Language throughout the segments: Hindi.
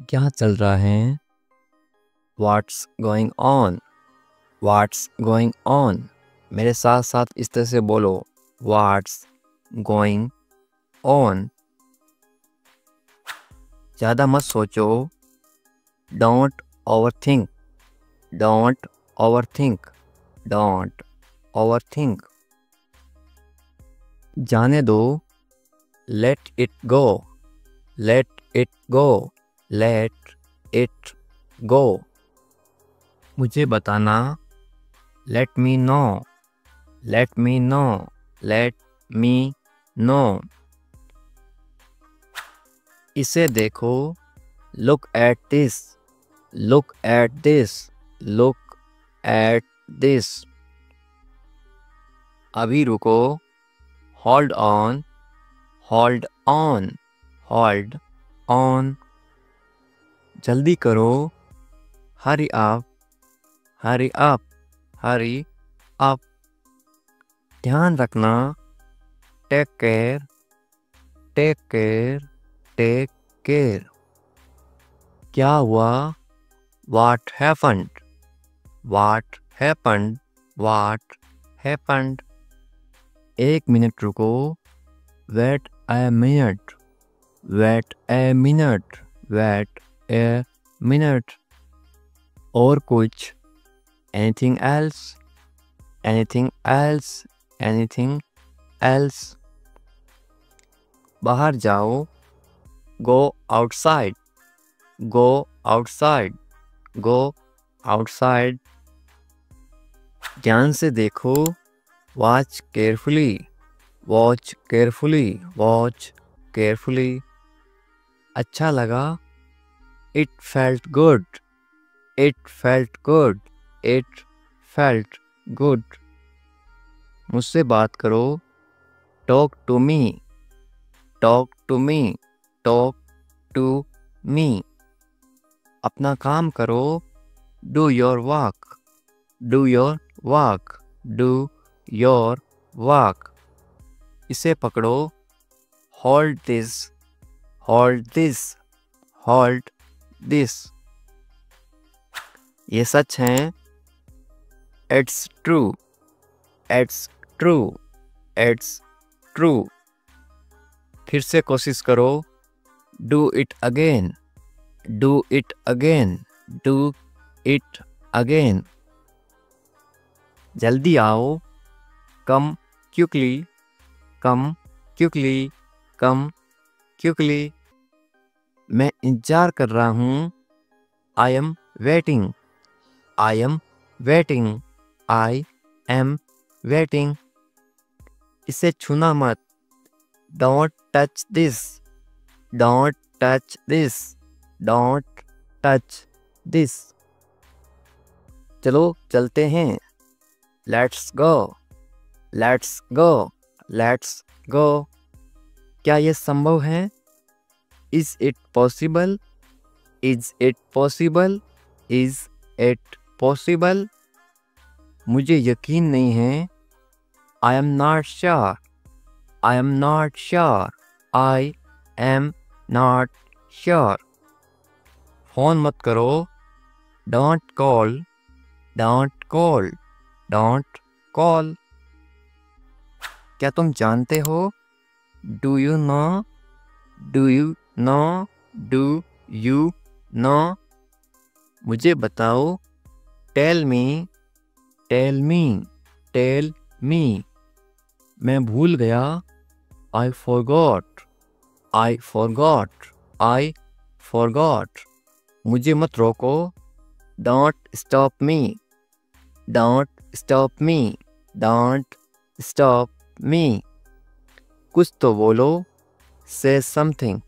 क्या चल रहा है? What's going on? What's going on? मेरे साथ साथ इस तरह से बोलो, What's going on? ज़्यादा मत सोचो, Don't overthink. Don't overthink. Don't overthink. जाने दो, Let it go. Let it go. Let it go. मुझे बताना, Let me know. Let me know. Let me know. इसे देखो, Look at this. Look at this. Look at this. अभी रुको, Hold on. Hold on. Hold on. जल्दी करो, Hurry up. Hurry up. Hurry up. ध्यान रखना, Take care. Take care. Take care. क्या हुआ? What happened? What happened? What happened? एक मिनट रुको, Wait a minute. Wait a minute. Wait a minute. और कुछ? Anything else? Anything else? Anything else? बाहर जाओ, Go outside. Go outside. Go outside. ध्यान से देखो, Watch carefully. Watch carefully. Watch carefully. अच्छा लगा, It felt good. It felt good. It felt good. मुझसे बात करो, Talk to me. Talk to me. Talk to me. अपना काम करो, Do your work. Do your work. Do your work. इसे पकड़ो, Hold this. Hold this. Hold this. ये सच है, It's true. It's true. It's true. फिर से कोशिश करो, Do it again. Do it again. Do it again. जल्दी आओ, Come quickly. Come quickly. Come quickly. मैं इंतजार कर रहा हूँ, I am waiting. I am waiting. I am waiting. इसे छूना मत, Don't touch this. Don't touch this. Don't touch this. चलो चलते हैं, Let's go. Let's go. Let's go. क्या ये संभव है? Is it possible? Is it possible? Is it possible? मुझे यकीन नहीं है, I am not sure. I am not sure. I am not sure. Phone मत करो, Don't call. Don't call. Don't call. क्या तुम जानते हो? Do you know? Do you know? Do you know? मुझे बताओ, Tell me. Tell me. Tell me. मैं भूल गया, I forgot. I forgot. I forgot. मुझे मत रोको, Don't stop me. Don't stop me. Don't stop me. कुछ तो बोलो, Say something.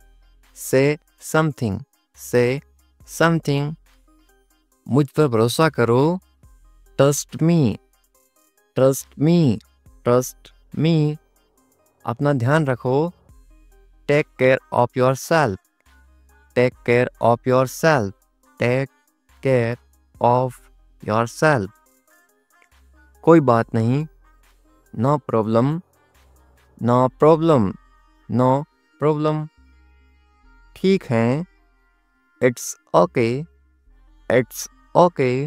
Say something. Say something. मुझ पर भरोसा करो, Trust me. Trust me. Trust me. अपना ध्यान रखो, Take care of yourself. Take care of yourself. Take care of yourself. कोई बात नहीं, No problem. No problem. No problem. ठीक है, it's okay, it's okay,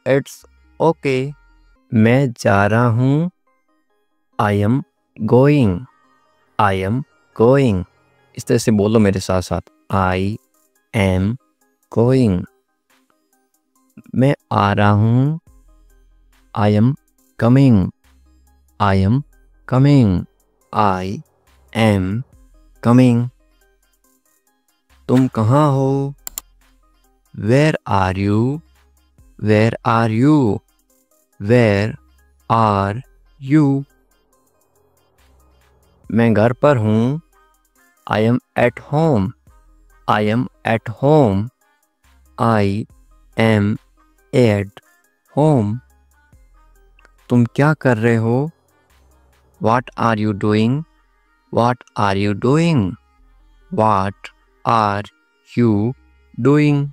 it's okay. मैं जा रहा हूँ, I am going, I am going. इस तरह से बोलो मेरे साथ साथ, आई एम गोइंग। मैं आ रहा हूँ, I am coming, I am coming, I am coming. तुम कहाँ हो, where are you, where are you, where are you. मैं घर पर हूँ, I am at home, I am at home, I am at home. तुम क्या कर रहे हो, what are you doing, what are you doing, what are you doing.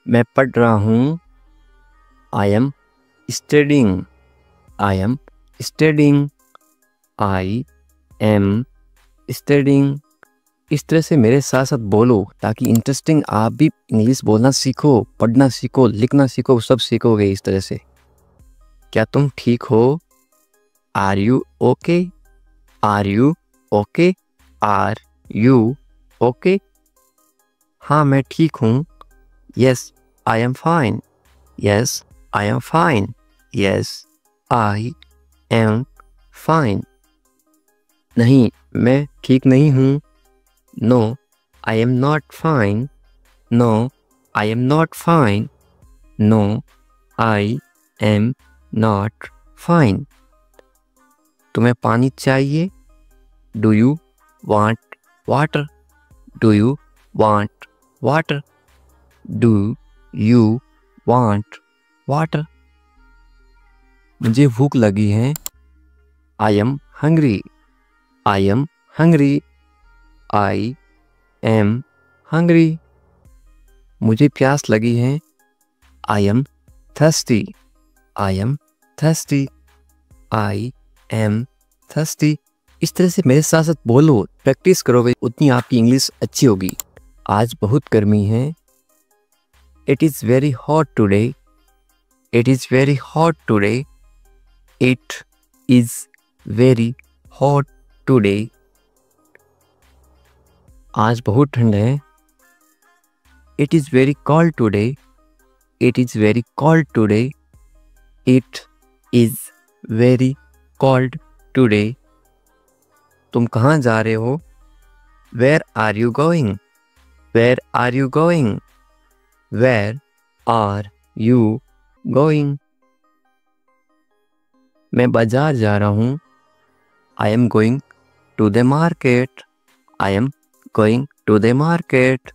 मैं पढ़ रहा हूँ, I am studying, I am studying, I am studying. इस तरह से मेरे साथ साथ बोलो ताकि इंटरेस्टिंग आप भी इंग्लिश बोलना सीखो, पढ़ना सीखो, लिखना सीखो, सब सीखोगे इस तरह से। क्या तुम ठीक हो, are you okay, are you okay, are you okay. हाँ मैं ठीक हूँ, yes I am fine, yes I am fine, yes I am fine. नहीं मैं ठीक नहीं हूँ, no I am not fine, no I am not fine, no I am not fine. तुम्हें पानी चाहिए, do you want water, do you want water, do you want water. मुझे भूख लगी है, I am hungry, I am hungry, I am hungry. मुझे प्यास लगी है, I am thirsty, I am thirsty, I am thirsty. इस तरह से मेरे साथ साथ बोलो, प्रैक्टिस करोगे उतनी आपकी इंग्लिश अच्छी होगी। आज बहुत गर्मी है, it is very hot today, it is very hot today, it is very hot today. आज बहुत ठंड है, it is very cold today, it is very cold today, it is very cold today. तुम कहाँ जा रहे हो, where are you going, where are you going, where are you going. मैं बाजार जा रहा हूँ, I am going to the market, I am going to the market,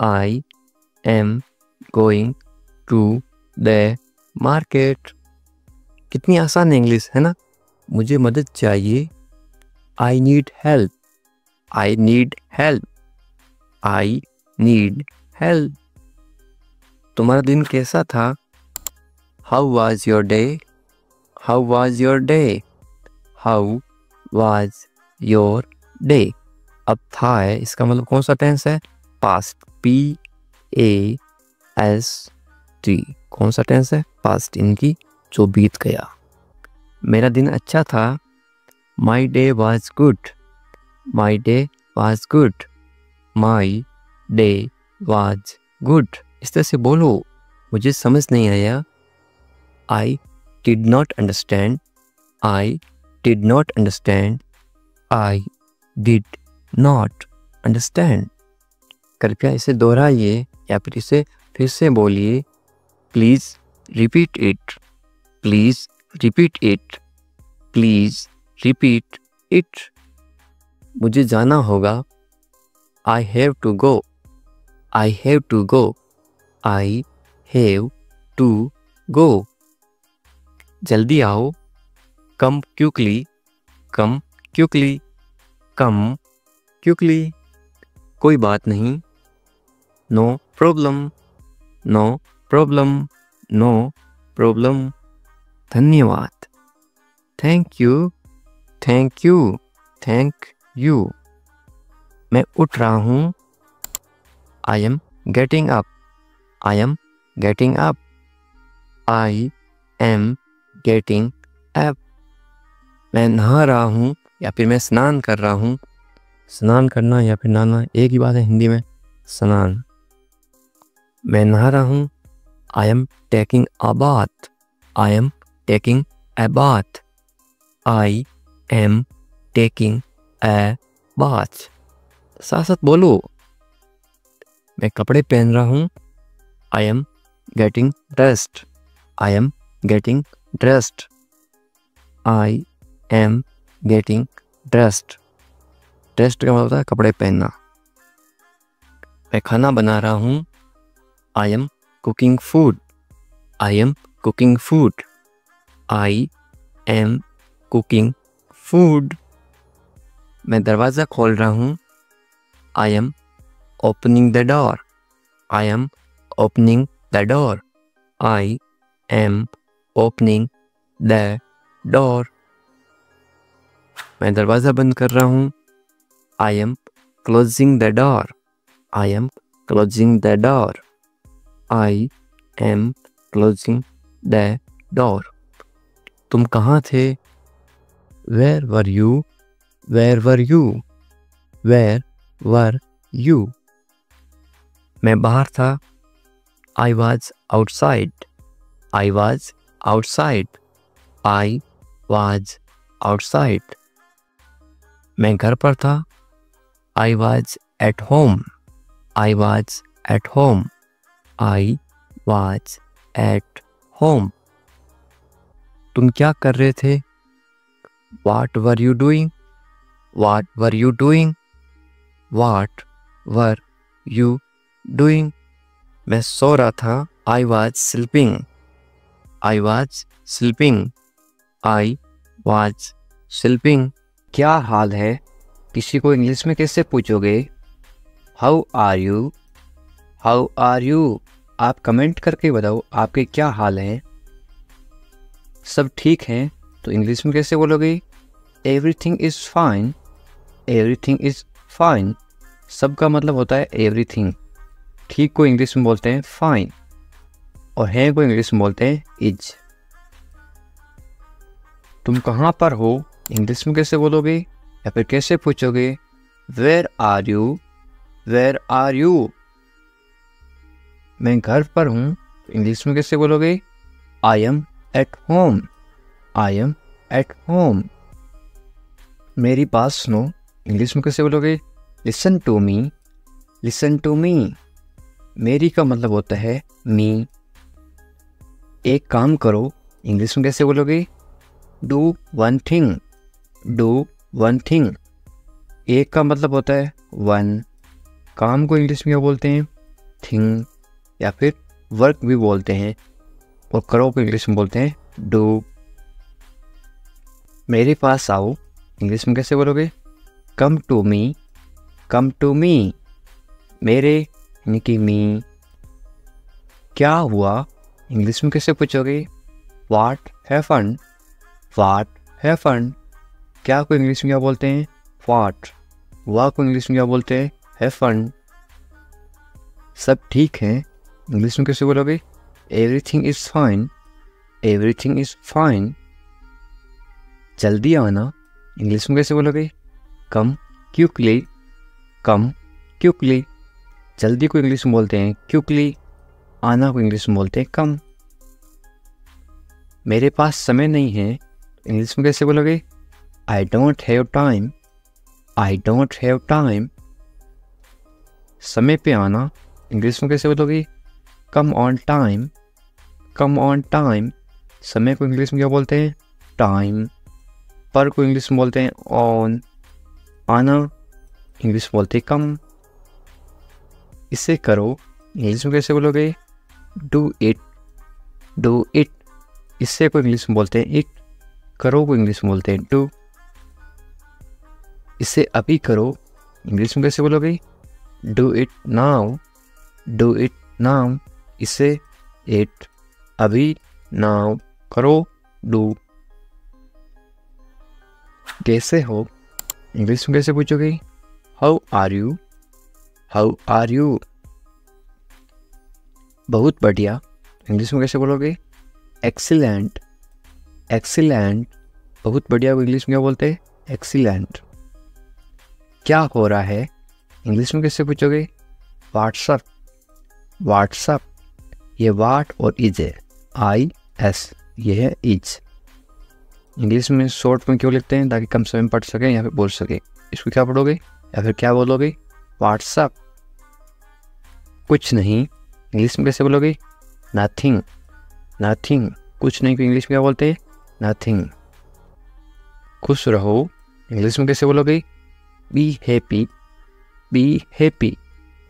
I am going to the market. कितनी आसान इंग्लिश है ना। मुझे मदद चाहिए, I need help, I need help, I need help. तुम्हारा दिन कैसा था, how was your day, how was your day, how was your day. अब था है, इसका मतलब कौन सा टेंस है, past, P A S T. कौन सा टेंस है, पास्ट, इनकी जो बीत गया। मेरा दिन अच्छा था, my day was good, my day was good, my day was good. इस तरह से बोलो, मुझे समझ नहीं आया, I did not understand, I did not understand, I did not understand. कृपया इसे दोहराइए या फिर इसे फिर से बोलिए, please repeat it, please repeat it, please repeat it. मुझे जाना होगा, I have to go, I have to go, I have to go. जल्दी आओ, come quickly, come quickly, come quickly. कोई बात नहीं, no problem, no problem, no problem. धन्यवाद, thank you, thank you, thank you. मैं उठ रहा हूँ, I am getting up. I am getting up. I am getting up. मैं नहा रहा हूँ या फिर मैं स्नान कर रहा हूँ. स्नान करना या फिर नहाना एक ही बात है हिंदी में. स्नान. मैं नहा रहा हूँ. I am taking a bath. I am taking a bath. I am taking a bath. साथ साथ बोलो. मैं कपड़े पहन रहा हूँ. I am getting dressed. I am getting dressed. I am getting dressed. Dressed का मतलब होता है कपड़े पहनना. मैं खाना बना रहा हूँ. I am cooking food. I am cooking food. I am cooking food. मैं दरवाज़ा खोल रहा हूँ. I am opening the door. I am opening the door. I am opening the door. मैं दरवाज़ा बंद कर रहा हूँ. I am closing the door. I am closing the door. I am closing the door. तुम कहाँ थे? Where were you? Where were you? Where were you? मैं बाहर था. I was outside. I was outside. I was outside. मैं घर पर था. I was at home. I was at home. I was at home. तुम क्या कर रहे थे? What were you doing? What were you doing? What were you doing? मैं सो रहा था. I was sleeping. I was sleeping. I was sleeping. क्या हाल है? किसी को इंग्लिश में कैसे पूछोगे? How are you? How are you? आप कमेंट करके बताओ आपके क्या हाल हैं. सब ठीक हैं तो इंग्लिश में कैसे बोलोगे? Everything is fine. Everything is fine. सब का मतलब होता है everything. ठीक को इंग्लिश में बोलते हैं fine और है को इंग्लिश में बोलते हैं is. तुम कहाँ पर हो? इंग्लिश में कैसे बोलोगे या फिर कैसे पूछोगे? Where are you? Where are you? मैं घर पर हूँ. इंग्लिश में कैसे बोलोगे? I am at home. I am at home. मेरी बात सुनो. इंग्लिश में कैसे बोलोगे? Listen to me. Listen to me. मेरी का मतलब होता है me. एक काम करो. इंग्लिश में कैसे बोलोगे? Do one thing. Do one thing. एक का मतलब होता है one. काम को इंग्लिश में क्या बोलते हैं? Thing या फिर वर्क भी बोलते हैं. और करो को इंग्लिश में बोलते हैं do. मेरे पास आओ. इंग्लिश में कैसे बोलोगे? Come to me. Come to me. मेरे यानी कि me. क्या हुआ? इंग्लिश में कैसे पूछोगे? What happened? What happened? क्या को इंग्लिश में क्या बोलते हैं? What. हुआ को इंग्लिश में क्या बोलते हैं? Happened. सब ठीक है. इंग्लिश में कैसे बोलोगे? Everything is fine. Everything is fine. जल्दी आना. इंग्लिश में कैसे बोलोगे? Come quickly. Come quickly. जल्दी को इंग्लिश में बोलते हैं quickly. आना को इंग्लिश में बोलते हैं come. मेरे पास समय नहीं है. इंग्लिश में कैसे बोलोगे? I don't have time. I don't have time. समय पे आना. इंग्लिश में कैसे बोलोगे? Come on time. Come on time. समय को इंग्लिश में क्या बोलते हैं? Time. पर को इंग्लिश में बोलते हैं on. आना इंग्लिश में बोलते हैं come. इसे करो. इंग्लिश में कैसे बोलोगे? Do it. Do it. इससे को इंग्लिश में बोलते हैं it. करो को इंग्लिश में बोलते हैं do. इसे अभी करो. इंग्लिश में कैसे बोलोगे? Do it now. Do it now. इसे it. अभी now. करो do. कैसे हो? इंग्लिश में कैसे पूछोगे? How are you? How are you? बहुत बढ़िया इंग्लिश में कैसे बोलोगे? एक्सीलेंट। एक्सीलेंट, बहुत बढ़िया को इंग्लिश में क्या बोलते हैं? एक्सीलेंट। क्या हो रहा है इंग्लिश में कैसे पूछोगे? व्हाट्सअप। व्हाट्सअप, ये वाट और इज है, IS, ये है इज। इंग्लिश में शॉर्ट में क्यों लिखते हैं? ताकि कम समय में पढ़ सकें या फिर बोल सकें। इसको क्या पढ़ोगे या फिर क्या बोलोगे? व्हाट्सअप। कुछ नहीं इंग्लिश में कैसे बोलोगे? नथिंग। नथिंग, कुछ नहीं को इंग्लिश में क्या बोलते हैं? नथिंग। खुश रहो इंग्लिश में कैसे बोलोगे? Be happy. बी हैप्पी,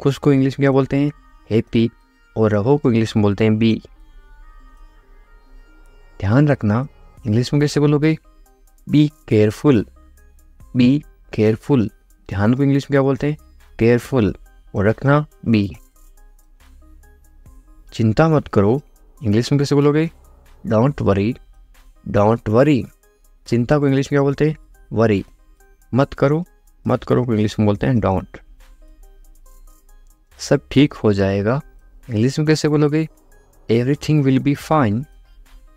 खुश को इंग्लिश में क्या बोलते हैं? हैप्पी, और रहो को इंग्लिश में बोलते हैं बी। ध्यान रखना इंग्लिश में कैसे बोलोगे? Be careful. बी केयरफुल, ध्यान को इंग्लिश में क्या बोलते हैं? केयरफुल, और रखना बी। चिंता मत करो इंग्लिश में कैसे बोलोगे? Don't worry. डोंट वरी, चिंता को इंग्लिश में क्या बोलते हैं? वरी। मत करो, मत करो को इंग्लिश में बोलते हैं डोंट। सब ठीक हो जाएगा इंग्लिश में कैसे बोलोगे? Everything will be fine.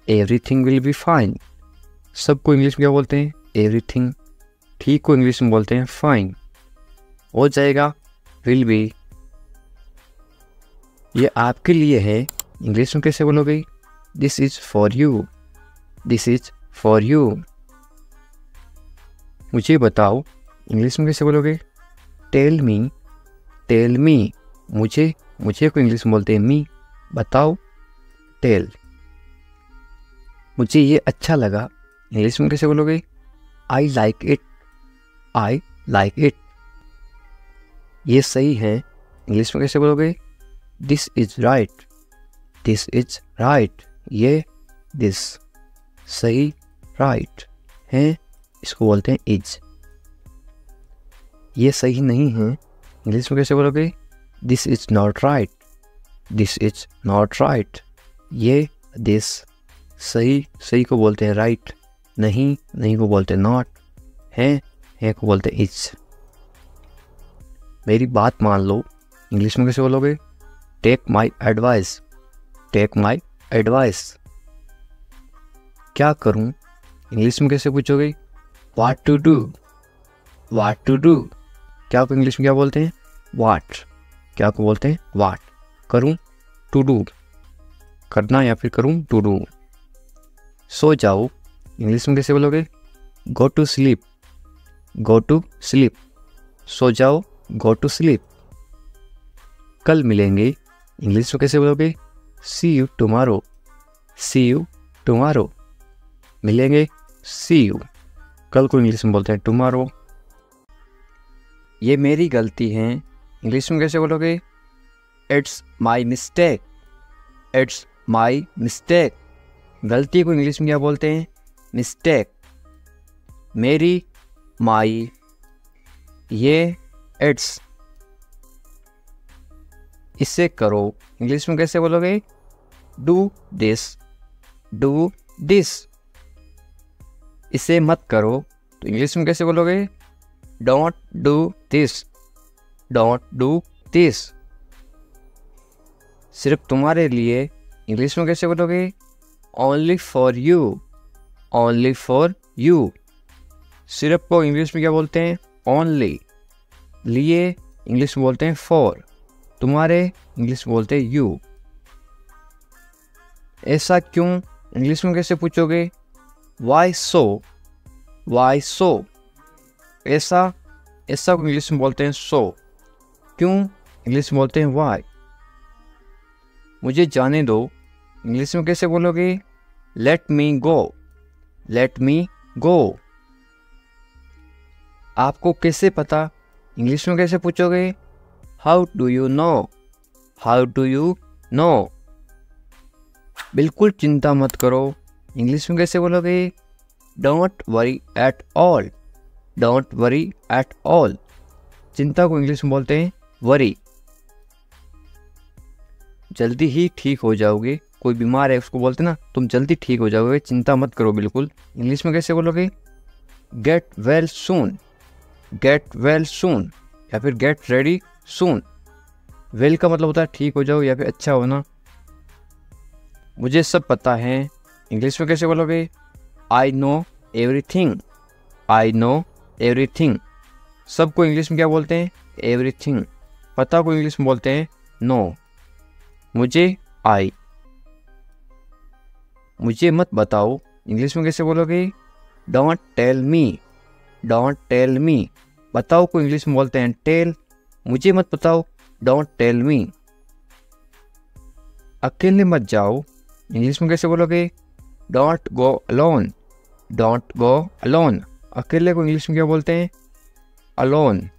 Everything will be fine, सबको इंग्लिश में क्या बोलते हैं? एवरीथिंग। ठीक को इंग्लिश में बोलते हैं फाइन। हो जाएगा विल बी। ये आपके लिए है इंग्लिश में कैसे बोलोगे? This is for you. This is for you. मुझे बताओ इंग्लिश में कैसे बोलोगे? टेल मी। टेल मी, मुझे, मुझे को इंग्लिश में बोलते हैं मी। बताओ, टेल। मुझे ये अच्छा लगा इंग्लिश में कैसे बोलोगे? I like it. I like it. ये सही है इंग्लिश में कैसे बोलोगे? This is right. This is right, ये दिस। सही, राइट है, इसको बोलते हैं इज। ये सही नहीं है इंग्लिश में कैसे बोलोगे? This is not right. This is not right, ये दिस। सही, सही को बोलते हैं राइट। नहीं, नहीं को बोलते हैं नॉट। है को बोलते हैं इज। मेरी बात मान लो इंग्लिश में कैसे बोलोगे? Take my advice. Take my advice. क्या करूं इंग्लिश में कैसे पूछोगे? What to do. What to do, क्या को इंग्लिश में क्या बोलते हैं? व्हाट। क्या को बोलते हैं? व्हाट। करूं, टू डू, करना या फिर करूं, टू डू। सो जाओ इंग्लिश में कैसे बोलोगे? Go to sleep. Go to sleep, सो जाओ, गो टू स्लीप। कल मिलेंगे इंग्लिश में कैसे बोलोगे? See you tomorrow. See you tomorrow, मिलेंगे, सी यू। कल को इंग्लिश में बोलते हैं टुमारो। ये मेरी गलती है इंग्लिश में कैसे बोलोगे? It's my mistake. It's my mistake, गलती को इंग्लिश में क्या बोलते हैं? मिस्टेक। मेरी, माई, ये इट्स। इसे करो इंग्लिश में कैसे बोलोगे? Do this. Do this. इसे मत करो तो इंग्लिश में कैसे बोलोगे? Don't do this. Don't do this. सिर्फ तुम्हारे लिए इंग्लिश में कैसे बोलोगे? Only for you. Only for you, सिर्फ को इंग्लिश में क्या बोलते हैं? ओनली। लिए इंग्लिश में बोलते हैं फॉर। तुम्हारे इंग्लिश में बोलते हैं यू। ऐसा क्यों इंग्लिश में कैसे पूछोगे? वाई सो। वाई सो, ऐसा, ऐसा को इंग्लिश में बोलते हैं सो। क्यों इंग्लिश में बोलते हैं वाई। मुझे जाने दो इंग्लिश में कैसे बोलोगे? लेट मी गो। लेट मी गो। आपको कैसे पता इंग्लिश में कैसे पूछोगे? How do you know. How do you know. बिल्कुल चिंता मत करो इंग्लिश में कैसे बोलोगे? Don't worry at all. Don't worry at all, चिंता को इंग्लिश में बोलते हैं वरी। जल्दी ही ठीक हो जाओगे। कोई बीमार है उसको बोलते ना, तुम जल्दी ठीक हो जाओगे, चिंता मत करो बिल्कुल। इंग्लिश में कैसे बोलोगे? Get well soon. Get well soon या फिर गेट रेडी सून। वेल का मतलब होता है ठीक हो जाओ या फिर अच्छा होना। मुझे सब पता है, इंग्लिश में कैसे बोलोगे? I know everything. I know everything. सबको इंग्लिश में क्या बोलते हैं? एवरीथिंग। पता को इंग्लिश में बोलते हैं नो। मुझे आई। मुझे मत बताओ, इंग्लिश में कैसे बोलोगे? Don't tell me. Don't tell me. बताओ को इंग्लिश में बोलते हैं टेल। मुझे मत बताओ, डोंट टेल मी। अकेले मत जाओ, इंग्लिश में कैसे बोलोगे? Don't go alone. Don't go alone. अकेले को इंग्लिश में क्या बोलते हैं? अलोन।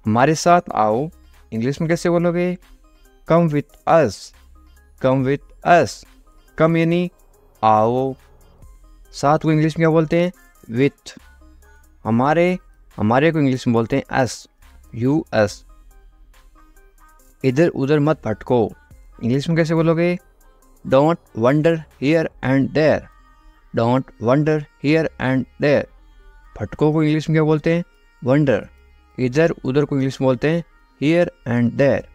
हमारे साथ आओ, इंग्लिश में कैसे बोलोगे? Come with us. Come with us. कम यानी आओ। साथ को इंग्लिश में क्या बोलते हैं? विथ। हमारे को इंग्लिश में बोलते हैं अस। यू अस। इधर उधर मत भटको, इंग्लिश में कैसे बोलोगे? Don't wander here and there. Don't wander here and there. भटको को इंग्लिश में क्या बोलते हैं? वंडर। इधर उधर को इंग्लिश में बोलते हैं हियर एंड देयर।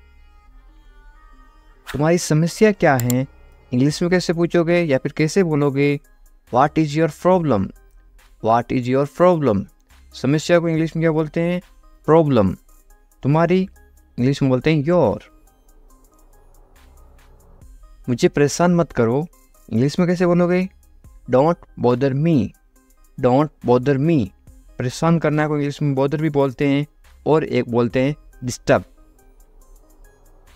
तुम्हारी समस्या क्या है, इंग्लिश में कैसे पूछोगे या फिर कैसे बोलोगे? What is your problem. What is your problem. समस्या को इंग्लिश में क्या बोलते हैं? प्रॉब्लम। तुम्हारी इंग्लिश में बोलते हैं योर। मुझे परेशान मत करो, इंग्लिश में कैसे बोलोगे? Don't bother me. Don't bother me. परेशान करना को इंग्लिश में बॉदर भी बोलते हैं और एक बोलते हैं डिस्टर्ब।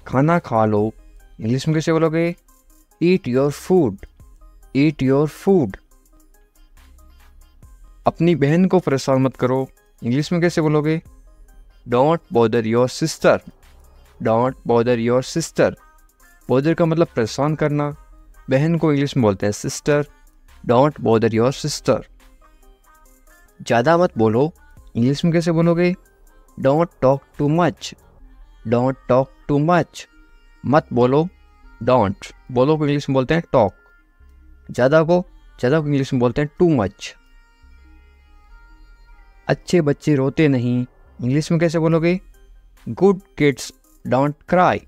खाना खा लो, इंग्लिश में कैसे बोलोगे? Eat your food. Eat your food. अपनी बहन को परेशान मत करो, इंग्लिश में कैसे बोलोगे? Don't bother your sister. Don't bother your sister. Bother का मतलब परेशान करना। बहन को इंग्लिश में बोलते हैं sister. Don't bother your sister. ज़्यादा मत बोलो, इंग्लिश में कैसे बोलोगे? Don't talk too much. Don't talk too much. मत बोलो, डोंट। बोलो को इंग्लिश में बोलते हैं टॉक। ज़्यादा को इंग्लिश में बोलते हैं टू मच। अच्छे बच्चे रोते नहीं, इंग्लिश में कैसे बोलोगे? Good kids don't cry.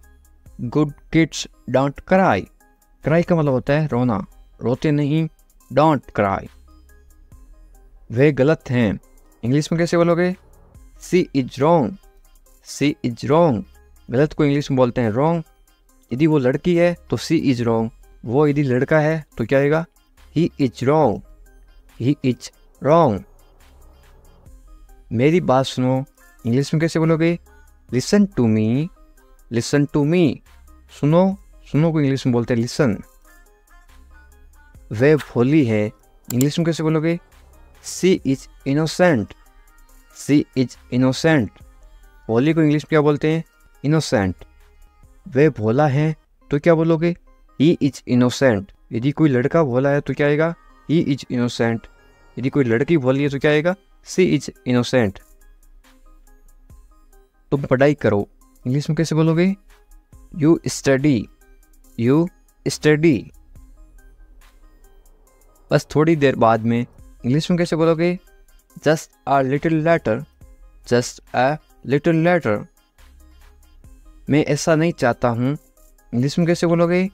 Good kids don't cry. Cry का मतलब होता है रोना। रोते नहीं, डोंट क्राई। वे गलत हैं, इंग्लिश में कैसे बोलोगे? She is wrong. She is wrong. गलत को इंग्लिश में बोलते हैं रॉन्ग। यदि वो लड़की है तो सी इज रॉन्ग। वो यदि लड़का है तो क्या आएगा? He is wrong. He is wrong. मेरी बात सुनो, इंग्लिश में कैसे बोलोगे? Listen to me. Listen to me. सुनो। सुनो को इंग्लिश में बोलते हैं लिसन। वे भोली है, इंग्लिश में कैसे बोलोगे? She is innocent. She is innocent. भोली को इंग्लिश में क्या बोलते हैं? इनोसेंट। वे भोला है तो क्या बोलोगे? He is innocent. यदि कोई लड़का भोला है तो क्या आएगा? He is innocent. यदि कोई लड़की भोली है तो क्या आएगा? सी इज इनोसेंट। तुम पढ़ाई करो, इंग्लिश में कैसे बोलोगे? You study. You study. बस थोड़ी देर बाद में, इंग्लिश में कैसे बोलोगे? Just a little letter. Just a little letter. मैं ऐसा नहीं चाहता हूँ, इंग्लिश में कैसे बोलोगे?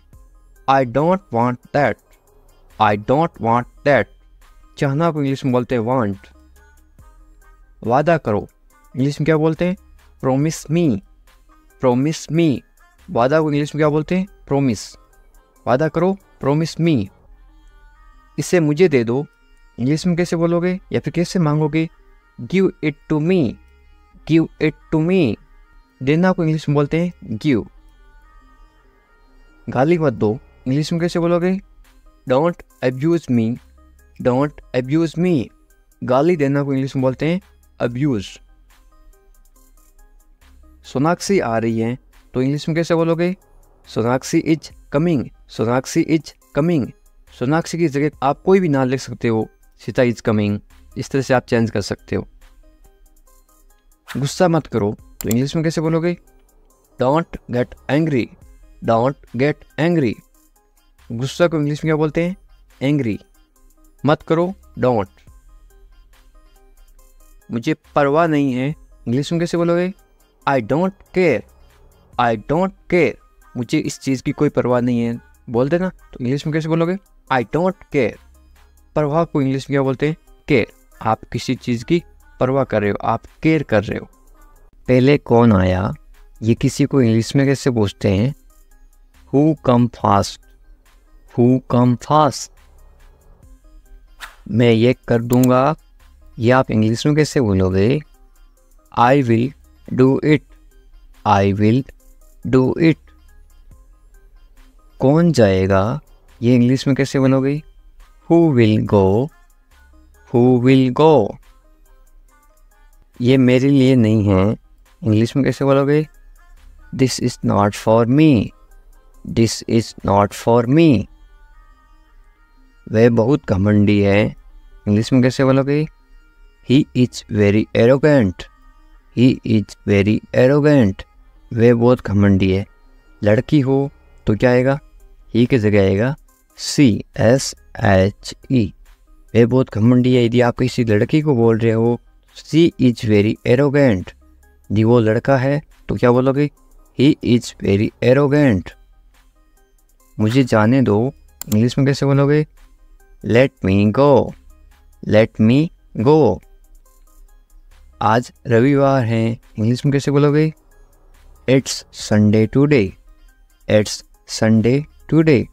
I don't want that. I don't want that. चाहना को इंग्लिश में बोलते हैं वांट। वादा करो, इंग्लिश में क्या बोलते हैं? प्रोमिस मी। प्रोमिस मी। वादा को इंग्लिश में क्या बोलते हैं? प्रोमिस। वादा करो, प्रोमिस मी। इसे मुझे दे दो, इंग्लिश में कैसे बोलोगे या फिर कैसे मांगोगे? Give it to me. Give it to me. देना को इंग्लिश में बोलते हैं गिव। गाली मत दो, इंग्लिश में कैसे बोलोगे? Don't abuse me. Don't abuse me. गाली देना को इंग्लिश में बोलते हैं अब्यूज। सोनाक्षी आ रही है तो इंग्लिश में कैसे बोलोगे? Sonakshi is coming. Sonakshi is coming. Sonakshi की जगह आप कोई भी नाम लिख सकते हो, सीता इज कमिंग। इस तरह से आप चेंज कर सकते हो। गुस्सा मत करो तो इंग्लिश में कैसे बोलोगे? Don't get angry. Don't get angry. गुस्सा को इंग्लिश में क्या बोलते हैं? एंग्री। मत करो, डोंट। मुझे परवाह नहीं है, इंग्लिश में कैसे बोलोगे? I don't care. I don't care. मुझे इस चीज़ की कोई परवाह नहीं है बोलते ना, तो इंग्लिश में कैसे बोलोगे? I don't care. परवाह को इंग्लिश में क्या बोलते हैं? केयर। आप किसी चीज़ की परवाह कर रहे हो, आप केयर कर रहे हो। पहले कौन आया, ये किसी को इंग्लिश में कैसे पूछते हैं? Who come fast, who come fast. मैं ये कर दूंगा, ये आप इंग्लिश में कैसे बोलोगे? I will do it, I will do it. कौन जाएगा, ये इंग्लिश में कैसे बोलोगे? Who will go, who will go. ये मेरे लिए नहीं है, इंग्लिश में कैसे बोलोगे? This is not for me, this is not for me. वह बहुत घमंडी है, इंग्लिश में कैसे बोलोगे? He is very arrogant, he is very arrogant. वह बहुत घमंडी है। लड़की हो तो क्या आएगा? ही की जगह आएगा CSHE। वह बहुत घमंडी है। यदि आप किसी लड़की को बोल रहे हो शी इज वेरी एरोगेंट, यदि वो लड़का है तो क्या बोलोगे? He is very arrogant. मुझे जाने दो, इंग्लिश में कैसे बोलोगे? लेट मी गो, लेट मी गो। आज रविवार है, इंग्लिश में कैसे बोलोगे? It's Sunday today, it's Sunday today.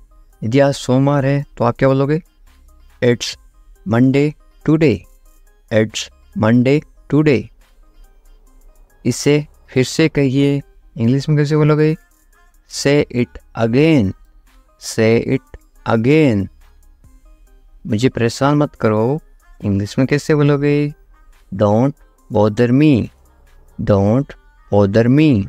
यदि आज सोमवार है तो आप क्या बोलोगे? It's Monday today, it's Monday today. इसे फिर से कहिए, इंग्लिश में कैसे बोलोगे? से इट अगेन, से इट अगेन। मुझे परेशान मत करो, इंग्लिश में कैसे बोलोगे? Don't bother me, don't bother me.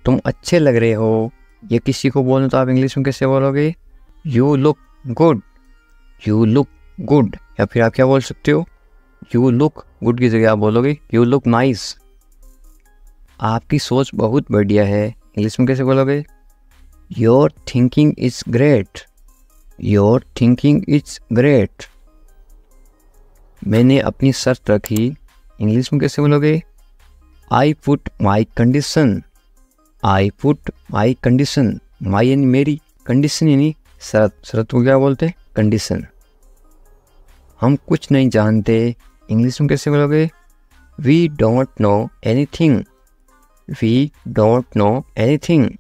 तुम अच्छे लग रहे हो, ये किसी को बोलना तो आप इंग्लिश में कैसे बोलोगे? You look good, you look good. या फिर आप क्या बोल सकते हो? यू लुक गुड की जगह आप बोलोगे यू लुक नाइस। आपकी सोच बहुत बढ़िया है, इंग्लिश में कैसे बोलोगे? Your thinking is great, your thinking is great. मैंने अपनी शर्त रखी, इंग्लिश में कैसे बोलोगे? I put my condition, I put my condition. My यानी मेरी, कंडीशन यानी शर्त। शर्त को क्या बोलते हैं? कंडीशन। हम कुछ नहीं जानते, इंग्लिश में कैसे बोलोगे? We don't know anything, we don't know anything.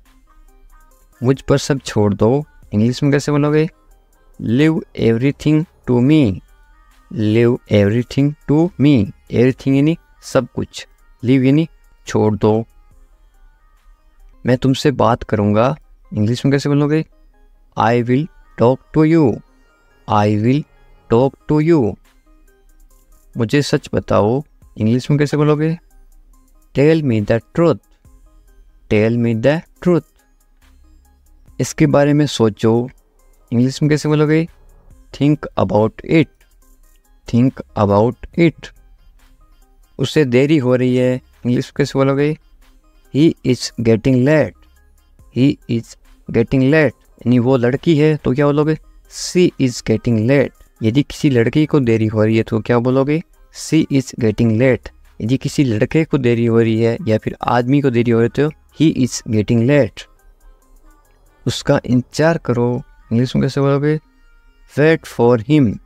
मुझ पर सब छोड़ दो, इंग्लिश में कैसे बोलोगे? Leave everything to me, leave everything to me. Everything यानी सब कुछ, लिव यानी छोड़ दो। मैं तुमसे बात करूँगा, इंग्लिश में कैसे बोलोगे? I will talk to you, I will talk to you. मुझे सच बताओ, इंग्लिश में कैसे बोलोगे? Tell me the truth, tell me the truth. इसके बारे में सोचो, इंग्लिश में कैसे बोलोगे? Think about it, think about it. उसे देरी हो रही है, इंग्लिश में कैसे बोलोगे? He is getting late, he is getting late. यानी वो लड़की है तो क्या बोलोगे? She is getting late. यदि किसी लड़की को देरी हो रही है तो क्या बोलोगे? She is getting late. यदि किसी लड़के को देरी हो रही है या फिर आदमी को देरी हो रही है तो ही इज गेटिंग लेट। उसका इंतजार करो, इंग्लिश में कैसे बोलोगे? Wait for him,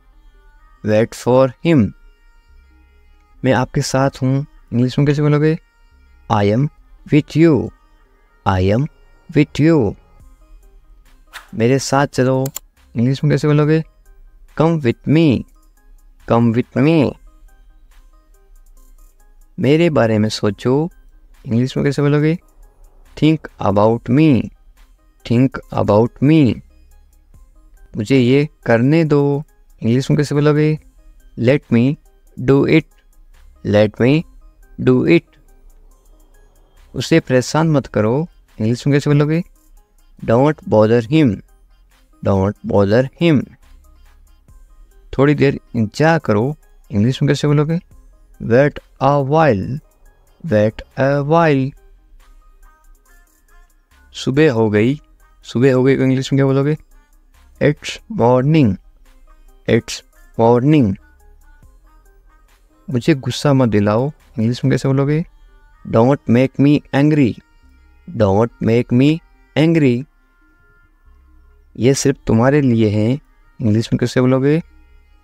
wait for him. मैं आपके साथ हूँ, इंग्लिश में कैसे बोलोगे? I am with you, I am with you. मेरे साथ चलो, इंग्लिश में कैसे बोलोगे? Come with me, come with me. मेरे बारे में सोचो, इंग्लिश में कैसे बोलोगे? Think about me, think about me. मुझे ये करने दो, इंग्लिश में कैसे बोलोगे? Let me do it, let me do it. उसे परेशान मत करो, इंग्लिश में कैसे बोलोगे? Don't bother him, don't bother him. थोड़ी देर इंतजार करो, इंग्लिश में कैसे बोलोगे? Wait a while, wait a while. सुबह हो गई, सुबह हो गई को इंग्लिश में क्या बोलोगे? It's morning, it's morning. मुझे गुस्सा मत दिलाओ, इंग्लिश में कैसे बोलोगे? Don't make me angry, don't make me angry, ये सिर्फ तुम्हारे लिए है। इंग्लिश में कैसे बोलोगे?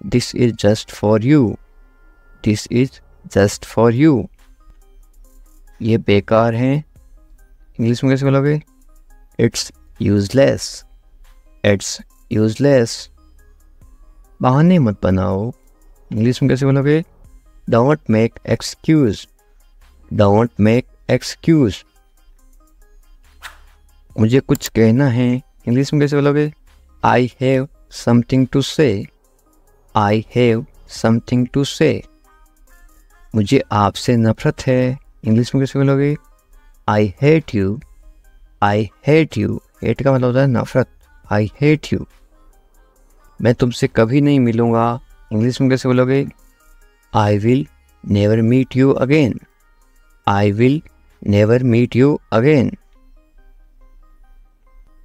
This is just for you, this is just for you. ये बेकार है, इंग्लिश में कैसे बोलोगे? It's useless, it's useless. बहाने मत बनाओ, इंग्लिश में कैसे बोलोगे? Don't make excuse, don't make excuse. मुझे कुछ कहना है, इंग्लिश में कैसे बोलोगे? आई हैव समथिंग टू से, आई हैव समथिंग टू से। मुझे आपसे नफरत है, इंग्लिश में कैसे बोलोगे? I hate you, I hate you. Hate का मतलब होता है नफरत, आई हेट यू। मैं तुमसे कभी नहीं मिलूंगा, इंग्लिश में कैसे बोलोगे? I will never meet you again, I will never meet you again.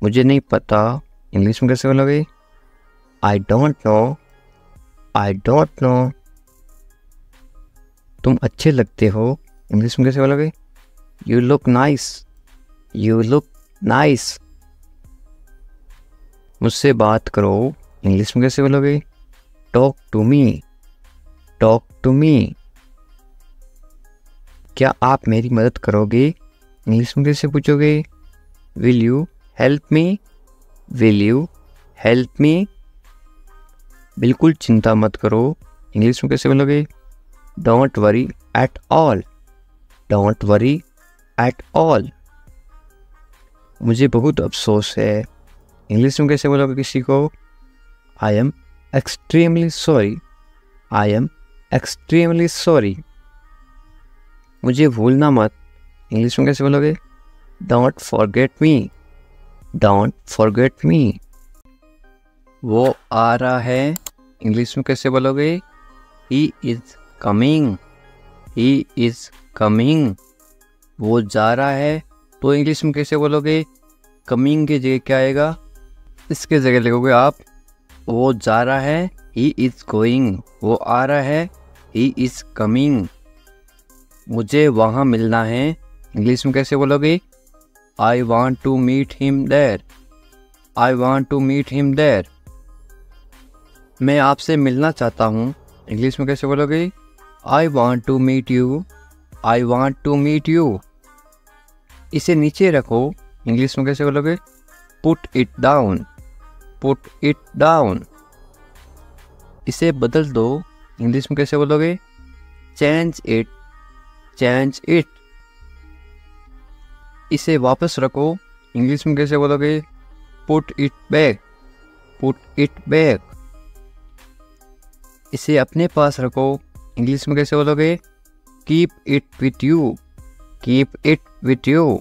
मुझे नहीं पता, इंग्लिश में कैसे बोलोगे? I don't know, I don't know. तुम अच्छे लगते हो, इंग्लिश में कैसे बोलोगे? You look nice, you look nice. मुझसे बात करो, इंग्लिश में कैसे बोलोगे? Talk to me, talk to me. क्या आप मेरी मदद करोगे, इंग्लिश में कैसे पूछोगे? Will you help me, will you help मी। बिल्कुल चिंता मत करो, इंग्लिश में कैसे बोलोगे? Don't worry at all, don't worry at all. मुझे बहुत अफसोस है, इंग्लिश में कैसे बोलोगे किसी को? I am extremely sorry, I am extremely sorry. मुझे भूलना मत, इंग्लिश में कैसे बोलोगे? Don't forget me, don't forget me. वो आ रहा है, इंग्लिश में कैसे बोलोगे? He is coming, he is coming. वो जा रहा है, तो इंग्लिश में कैसे बोलोगे? कमिंग की जगह क्या आएगा? इसके जगह लिखोगे आप वो जा रहा है, ही इज गोइंग। वो आ रहा है, ही इज कमिंग। मुझे वहाँ मिलना है, इंग्लिश में कैसे बोलोगे? I want to meet him there, I want to meet him there. मैं आपसे मिलना चाहता हूँ, इंग्लिश में कैसे बोलोगे? I want to meet you, I want to meet you. इसे नीचे रखो, इंग्लिश में कैसे बोलोगे? Put it down, put it down. इसे बदल दो, इंग्लिश में कैसे बोलोगे? Change it, change it. इसे वापस रखो, इंग्लिश में कैसे बोलोगे? Put it back, put it back. इसे अपने पास रखो, इंग्लिश में कैसे बोलोगे? Keep it with you, keep it with you.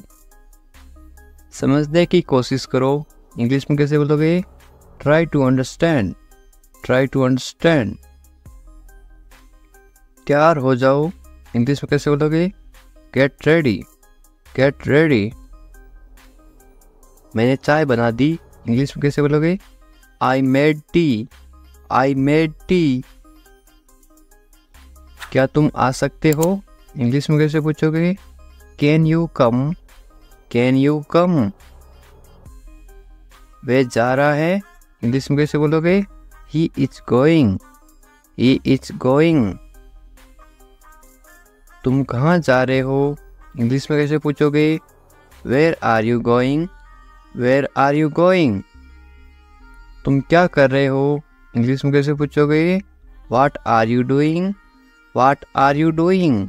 समझने की कोशिश करो, इंग्लिश में कैसे बोलोगे? Try to understand, try to understand. तैयार हो जाओ, इंग्लिश में कैसे बोलोगे? Get ready, get ready. मैंने चाय बना दी, इंग्लिश में कैसे बोलोगे? I made tea, I made tea. क्या तुम आ सकते हो, इंग्लिश में कैसे पूछोगे? Can you come, can you come. वह जा रहा है, इंग्लिश में कैसे बोलोगे? He is going, he is going. तुम कहाँ जा रहे हो, इंग्लिश में कैसे पूछोगे? Where are you going, where are you going. तुम क्या कर रहे हो, इंग्लिश में कैसे पूछोगे? What are you doing, what are you doing.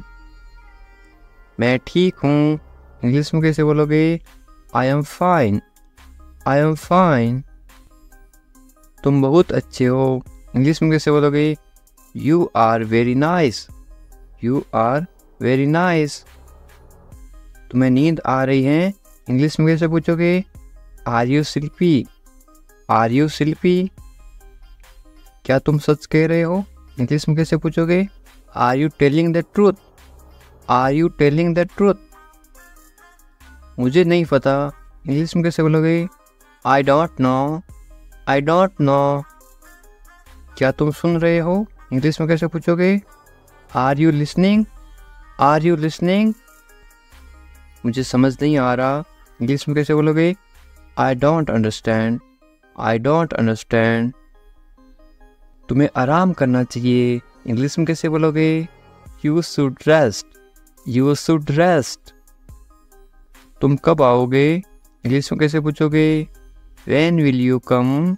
मैं ठीक हूँ, इंग्लिश में कैसे बोलोगे? I am fine, I am fine. तुम बहुत अच्छे हो, इंग्लिश में कैसे बोलोगे? You are very nice, you are very nice. तुम्हें नींद आ रही है, इंग्लिश में कैसे पूछोगे? Are you sleepy, are you sleepy. क्या तुम सच कह रहे हो, इंग्लिश में कैसे पूछोगे? Are you telling the truth, are you telling the truth. मुझे नहीं पता, इंग्लिश में कैसे बोलोगे? I don't know, I don't know. क्या तुम सुन रहे हो, इंग्लिश में कैसे पूछोगे? Are you listening, are you listening. मुझे समझ नहीं आ रहा, इंग्लिश में कैसे बोलोगे? I don't understand. I don't understand. तुम्हें आराम करना चाहिए, इंग्लिश में कैसे बोलोगे? You should rest. You should rest. तुम कब आओगे, इंग्लिश में कैसे पूछोगे? When will you come?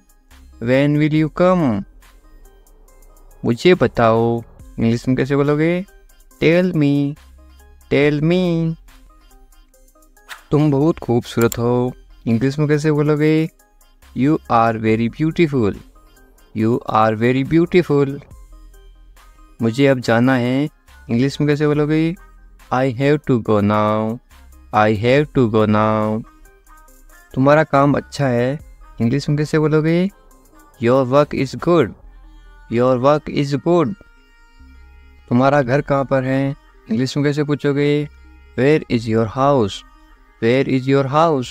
When will you come? मुझे बताओ, इंग्लिश में कैसे बोलोगे? Tell me. Tell me. तुम बहुत खूबसूरत हो, इंग्लिश में कैसे बोलोगे? You are very beautiful. You are very beautiful. मुझे अब जाना है, इंग्लिश में कैसे बोलोगे? I have to go now. I have to go now. तुम्हारा काम अच्छा है, इंग्लिश में कैसे बोलोगे? Your work is good. Your work is good. तुम्हारा घर कहाँ पर है, इंग्लिश में कैसे पूछोगे? Where is your house? Where is your house?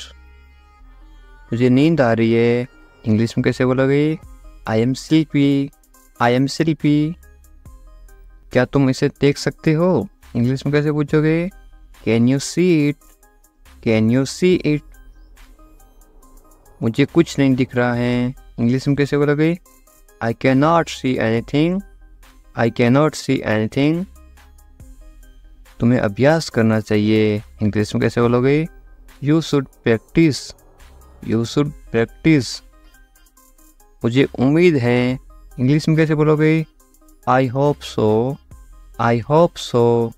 मुझे नींद आ रही है, इंग्लिश में कैसे बोलोगे? I am sleepy. I am sleepy. क्या तुम इसे देख सकते हो, इंग्लिश में कैसे पूछोगे? Can you see it? Can you see it? मुझे कुछ नहीं दिख रहा है, इंग्लिश में कैसे बोलोगे? I cannot see anything. I cannot see anything. तुम्हें अभ्यास करना चाहिए, इंग्लिश में कैसे बोलोगे? You should practice. You should practice. मुझे उम्मीद है, इंग्लिश में कैसे बोलोगे? I hope so. I hope so.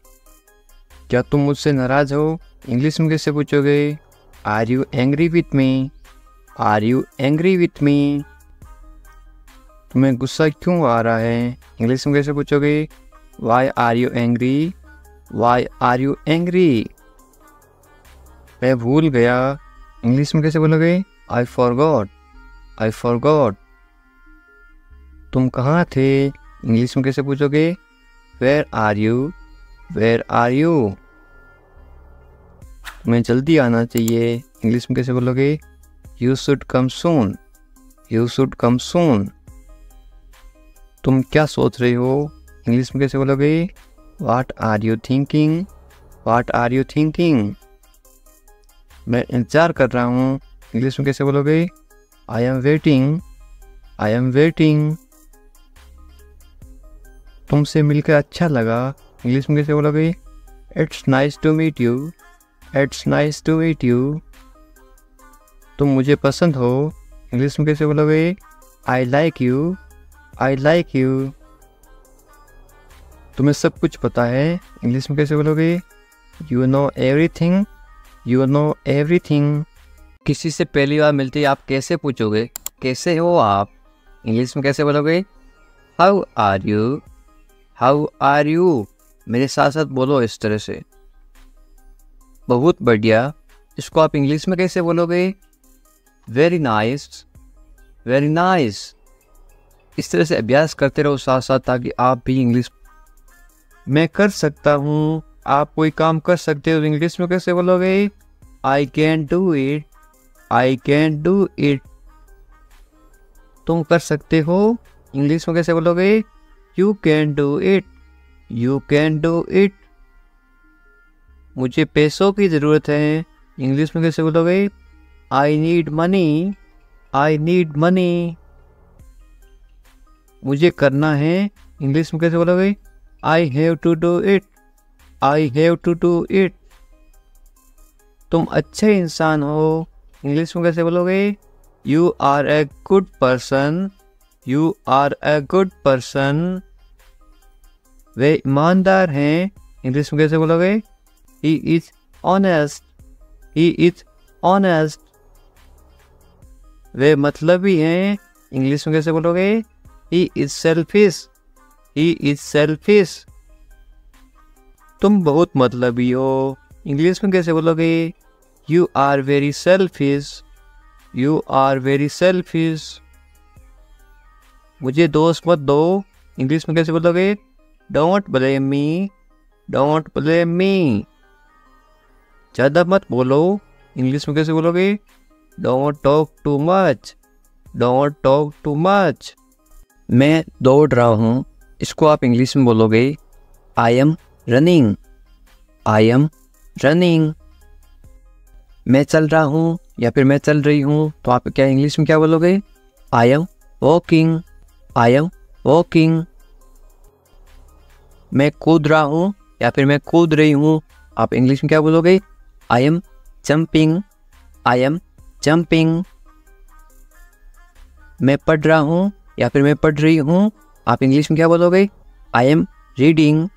क्या तुम मुझसे नाराज हो, इंग्लिश में कैसे पूछोगे? Are you angry with me? Are you angry with me? तुम्हें गुस्सा क्यों आ रहा है, इंग्लिश में कैसे पूछोगे? Why are you angry? Why are you angry? मैं भूल गया, इंग्लिश में कैसे बोलोगे? I forgot. I forgot. तुम कहाँ थे, इंग्लिश में कैसे पूछोगे? Where are you? Where are you? तुम्हें जल्दी आना चाहिए, इंग्लिश में कैसे बोलोगे? You should come soon. You should come soon. तुम क्या सोच रहे हो, इंग्लिश में कैसे बोलोगे? What are you thinking? What are you thinking? मैं इंतज़ार कर रहा हूँ, इंग्लिश में कैसे बोलोगे? I am waiting. I am waiting. तुमसे मिलकर अच्छा लगा, इंग्लिश में कैसे बोलोगे? It's nice to meet you. It's nice to meet you. तुम मुझे पसंद हो, इंग्लिश में कैसे बोलोगे? I like you. I like you. तुम्हें सब कुछ पता है, इंग्लिश में कैसे बोलोगे? You know everything. You know everything. किसी से पहली बार मिलते ही आप कैसे पूछोगे? कैसे हो आप, इंग्लिश में कैसे बोलोगे? How are you? How are you? मेरे साथ साथ बोलो इस तरह से। बहुत बढ़िया, इसको आप इंग्लिश में कैसे बोलोगे? Very nice. Very nice. इस तरह से अभ्यास करते रहो साथ साथ, ताकि आप भी इंग्लिश। मैं कर सकता हूँ, आप कोई काम कर सकते हो, इंग्लिश में कैसे बोलोगे? I can do it. I can do it. तुम कर सकते हो, इंग्लिश में कैसे बोलोगे? You can do it. You can do it. मुझे पैसों की ज़रूरत है, इंग्लिश में कैसे बोलोगे? I need money. I need money. मुझे करना है, इंग्लिश में कैसे बोलोगे? I have to do it. I have to do it. तुम अच्छे इंसान हो, इंग्लिश में कैसे बोलोगे? You are a good person. You are a good person. वे ईमानदार हैं, इंग्लिश में कैसे बोलोगे? He is honest. He is honest. वे मतलबी हैं, इंग्लिश में कैसे बोलोगे? He is selfish. He is selfish. तुम बहुत मतलबी हो, इंग्लिश में कैसे बोलोगे? You are very selfish. You are very selfish. मुझे दोष मत दो, इंग्लिश में कैसे बोलोगे? Don't blame me. Don't blame me. ज़्यादा मत बोलो, इंग्लिश में कैसे बोलोगे? Don't talk too much. Don't talk too much. मैं दौड़ रहा हूँ, इसको आप इंग्लिश में बोलोगे? I am running. I am running. मैं चल रहा हूँ या फिर मैं चल रही हूँ, तो आप क्या इंग्लिश में क्या बोलोगे? I am walking, I am walking. मैं कूद रहा हूँ या फिर मैं कूद रही हूँ, आप इंग्लिश में क्या बोलोगे? I M jumping, I am jumping. मैं पढ़ रहा हूँ या फिर मैं पढ़ रही हूँ, आप इंग्लिश में क्या बोलोगे? I am reading,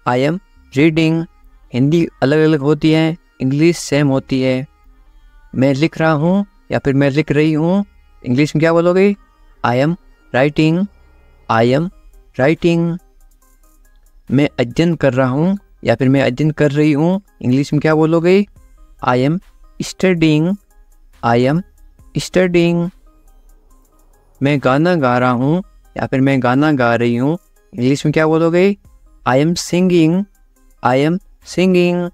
I am reading. Hindi अलग अलग होती है, इंग्लिश सेम होती है। मैं लिख रहा हूँ या फिर मैं लिख रही हूँ, इंग्लिश में क्या बोलोगे? I am writing, I am writing. मैं अध्ययन कर रहा हूँ या फिर मैं अध्ययन कर रही हूँ, इंग्लिश में क्या बोलोगे? I M studying, I am studying. मैं गाना गा रहा हूँ या फिर मैं गाना गा रही हूँ, इंग्लिश में क्या बोलोगे? I am singing, I am singing.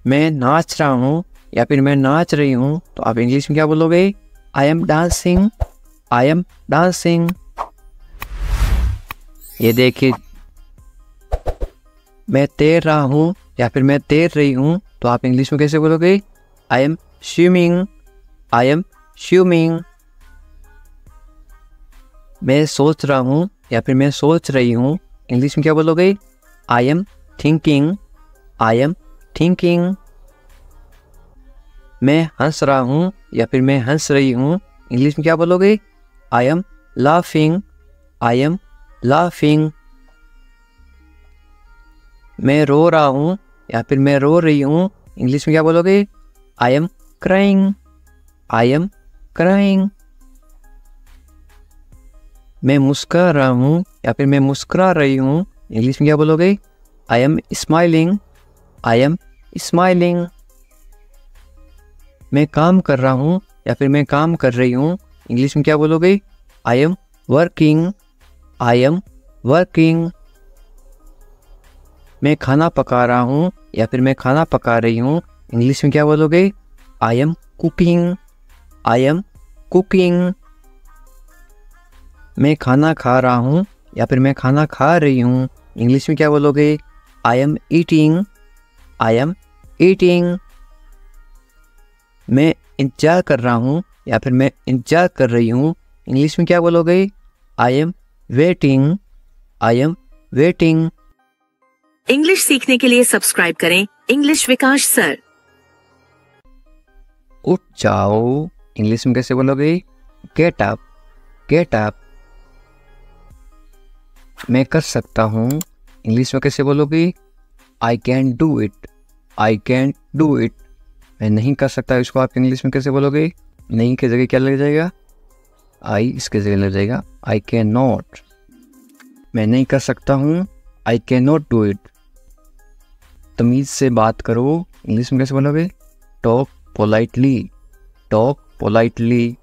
मैं नाच रहा हूँ या फिर मैं नाच रही हूँ, तो आप इंग्लिश में क्या बोलोगे? I M dancing, I am dancing. ये देखिए, मैं तैर रहा हूँ या फिर मैं तैर रही हूँ, तो आप इंग्लिश में कैसे बोलोगे? I M swimming, I am swimming. मैं सोच रहा हूँ या फिर मैं सोच रही हूँ, इंग्लिश में क्या बोलोगे? I am thinking, I am thinking. मैं हंस रहा हूँ या फिर मैं हंस रही हूँ, इंग्लिश में क्या बोलोगे? I am laughing, I am laughing. मैं रो रहा हूँ या फिर मैं रो रही हूँ, इंग्लिश में क्या बोलोगे? I am crying, I am crying. मैं मुस्कुरा रहा हूँ या फिर मैं मुस्कुरा रही हूँ, इंग्लिश में क्या बोलोगे? I am smiling, I am smiling. मैं काम कर रहा हूँ या फिर मैं काम कर रही हूँ, इंग्लिश में क्या बोलोगे? I am working, I am working. मैं खाना पका रहा हूँ या फिर मैं खाना पका रही हूँ, इंग्लिश में क्या बोलोगे? I am cooking, I am cooking. मैं खाना खा रहा हूँ या फिर मैं खाना खा रही हूँ, इंग्लिश में क्या बोलोगे? I am eating, I am eating. मैं इंतजार कर रहा हूँ या फिर मैं इंतजार कर रही हूँ, इंग्लिश में क्या बोलोगे? I am waiting, I am waiting. English सीखने के लिए सब्सक्राइब करें इंग्लिश विकास सर। उठ जाओ, इंग्लिश में कैसे बोलोगे? Get up, get up. मैं कर सकता हूँ, इंग्लिश में कैसे बोलोगे? I can do it, I can do it. मैं नहीं कर सकता, इसको आप इंग्लिश में कैसे बोलोगे? नहीं की जगह क्या लग जाएगा? आई इसके जगह लग जाएगा आई कैन नॉट। मैं नहीं कर सकता हूँ, I can not do it. तमीज़ से बात करो, इंग्लिश में कैसे बोलोगे? Talk politely, talk politely.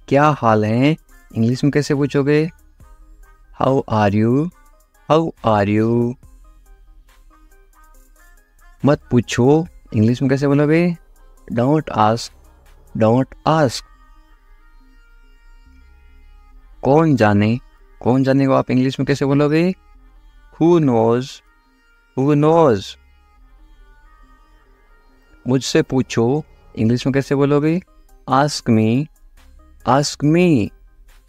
क्या हाल है, इंग्लिश में कैसे पूछोगे? How are you, how are you. मत पूछो, इंग्लिश में कैसे बोलोगे? Don't ask, don't ask. कौन जाने, कौन जाने को आप इंग्लिश में कैसे बोलोगे? Who knows, who knows. मुझसे पूछो, इंग्लिश में कैसे बोलोगे? Ask me, ask me.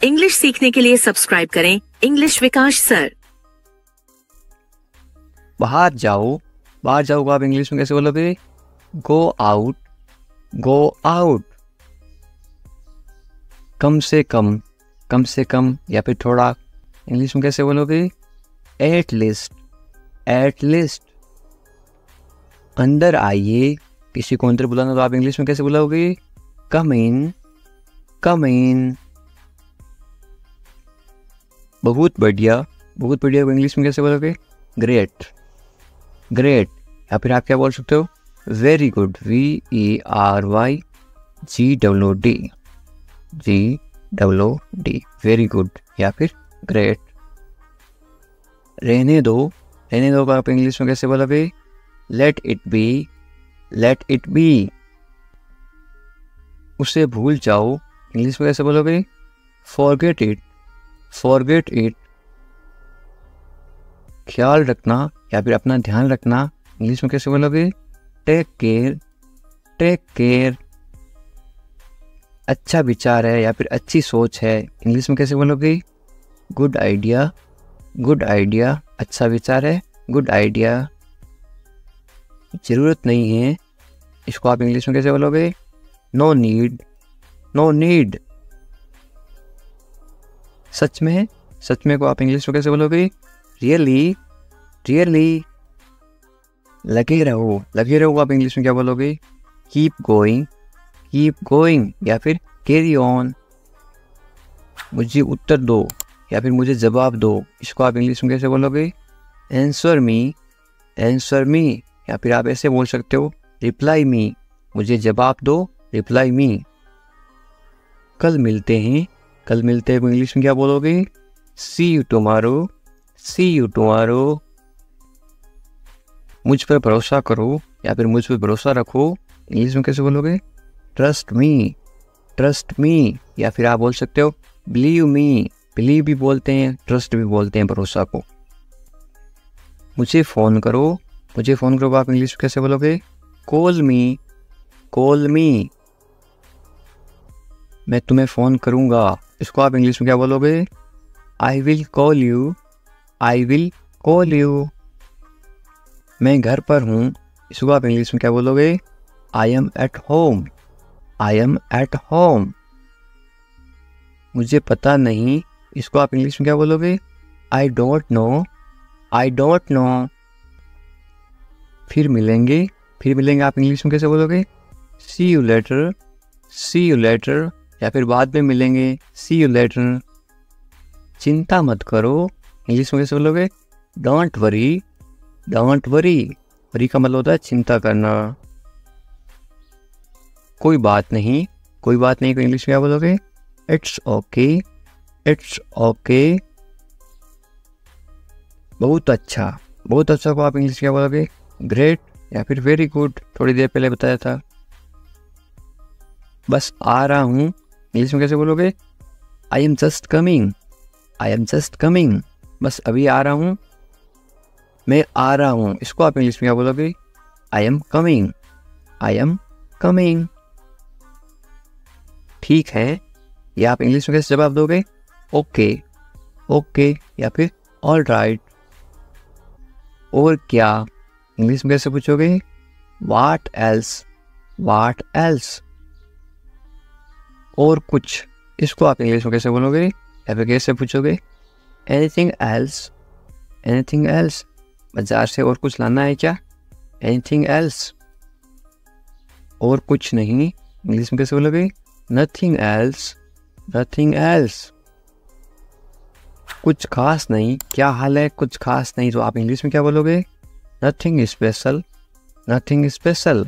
English सीखने के लिए सब्सक्राइब करें इंग्लिश विकास सर। बाहर जाओ, बाहर जाओ आप इंग्लिश में कैसे बोलोगे? Go out, go out. कम से कम, कम से कम या फिर थोड़ा, इंग्लिश में कैसे बोलोगे? At least, at least. अंदर आइए, किसी को अंदर बुलाना तो आप इंग्लिश में कैसे बुलाओगे? कम इन, कम इन। बहुत बढ़िया, बहुत बढ़िया को इंग्लिश में कैसे बोलोगे? Great, great. या फिर आप क्या बोल सकते हो? Very good, VERYGOOD, GOOD, very good या फिर ग्रेट। रहने दो, रहने दो आप इंग्लिश में कैसे बोलोगे? Let it be, let it be. उसे भूल जाओ, इंग्लिश में कैसे बोलोगे? Forget it, forget it. ख्याल रखना या फिर अपना ध्यान रखना, इंग्लिश में कैसे बोलोगे? Take care, take care. अच्छा विचार है या फिर अच्छी सोच है, इंग्लिश में कैसे बोलोगे? Good idea, good idea. अच्छा विचार है, गुड आइडिया। ज़रूरत नहीं है, इसको आप इंग्लिश में कैसे बोलोगे? No need, no need. सच में, सच में को आप इंग्लिश में कैसे बोलोगे? Really, really. लगे रहो, लगे रहो आप इंग्लिश में क्या बोलोगे? कीप गोइंग, कीप गोइंग या फिर कैरी ऑन। मुझे उत्तर दो या फिर मुझे जवाब दो, इसको आप इंग्लिश में कैसे बोलोगे? आंसर मी, आंसर मी या फिर आप ऐसे बोल सकते हो रिप्लाई मी, मुझे जवाब दो, रिप्लाई मी। कल मिलते हैं, कल मिलते हैं को इंग्लिश में क्या बोलोगे? See you tomorrow, see you tomorrow. मुझ पर भरोसा करो या फिर मुझ पर भरोसा रखो, इंग्लिश में कैसे बोलोगे? ट्रस्ट मी, ट्रस्ट मी या फिर आप बोल सकते हो बिलीव मी। बिलीव भी बोलते हैं, ट्रस्ट भी बोलते हैं भरोसा को। मुझे फ़ोन करो, मुझे फ़ोन करो आप इंग्लिश में कैसे बोलोगे? कॉल मी, कॉल मी। मैं तुम्हें फ़ोन करूँगा, इसको आप इंग्लिश में क्या बोलोगे? I will call you, I will call you. मैं घर पर हूँ, इसको आप इंग्लिश में क्या बोलोगे? I am at home, I am at home. मुझे पता नहीं, इसको आप इंग्लिश में क्या बोलोगे? I don't know, I don't know. फिर मिलेंगे, फिर मिलेंगे आप इंग्लिश में कैसे बोलोगे? See you later, see you later या फिर बाद में मिलेंगे, सी यू लेटर। चिंता मत करो, इंग्लिश में कैसे बोलोगे? Don't worry, don't worry. Worry का मतलब होता है चिंता करना। कोई बात नहीं, कोई बात नहीं को इंग्लिश में क्या बोलोगे? It's okay, it's okay. बहुत अच्छा, बहुत अच्छा को आप इंग्लिश में क्या बोलोगे? ग्रेट या फिर वेरी गुड, थोड़ी देर पहले बताया था। बस आ रहा हूँ, इंग्लिश में कैसे बोलोगे? I am just coming, I am just coming. बस अभी आ रहा हूँ, मैं आ रहा हूँ, इसको आप इंग्लिश में क्या बोलोगे? I am coming, I am coming. ठीक है, या आप इंग्लिश में कैसे जवाब दोगे? ओके, ओके या फिर ऑल राइट। और क्या, इंग्लिश में कैसे पूछोगे? What else, what else. और कुछ, इसको आप इंग्लिश में कैसे बोलोगे या फिर कैसे पूछोगे? Anything else, anything else. बाजार से और कुछ लाना है क्या? Anything else. और कुछ नहीं, इंग्लिश में कैसे बोलोगे? Nothing else, nothing else. कुछ खास नहीं, क्या हाल है? कुछ खास नहीं, तो आप इंग्लिश में क्या बोलोगे? Nothing special, nothing special.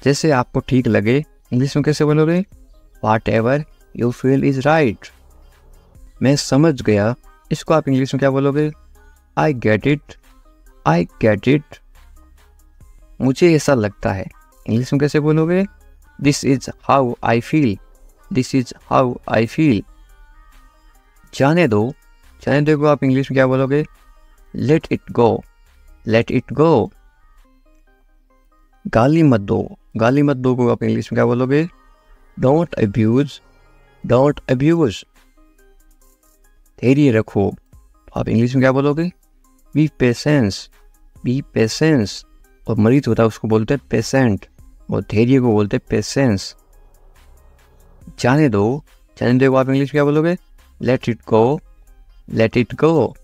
जैसे आपको ठीक लगे, इंग्लिश में कैसे बोलोगे? What ever you feel is right. मैं समझ गया, इसको आप इंग्लिश में क्या बोलोगे? I get it, I get it. मुझे ऐसा लगता है, इंग्लिश में कैसे बोलोगे? This is how I feel, this is how I feel. जाने दो, जाने दो को आप इंग्लिश में क्या बोलोगे? Let it go, let it go. गाली मत दो, गाली मत दो को आप इंग्लिश में क्या बोलोगे? Don't abuse, don't abuse. धैर्य रखो, आप इंग्लिश में क्या बोलोगे? B patience, B patience. और मरीज होता है उसको बोलते हैं पेशेंट, और धैर्य को बोलते हैं पेशेंस। जाने दो, जाने दो को आप इंग्लिश में क्या बोलोगे? Let it go, let it go.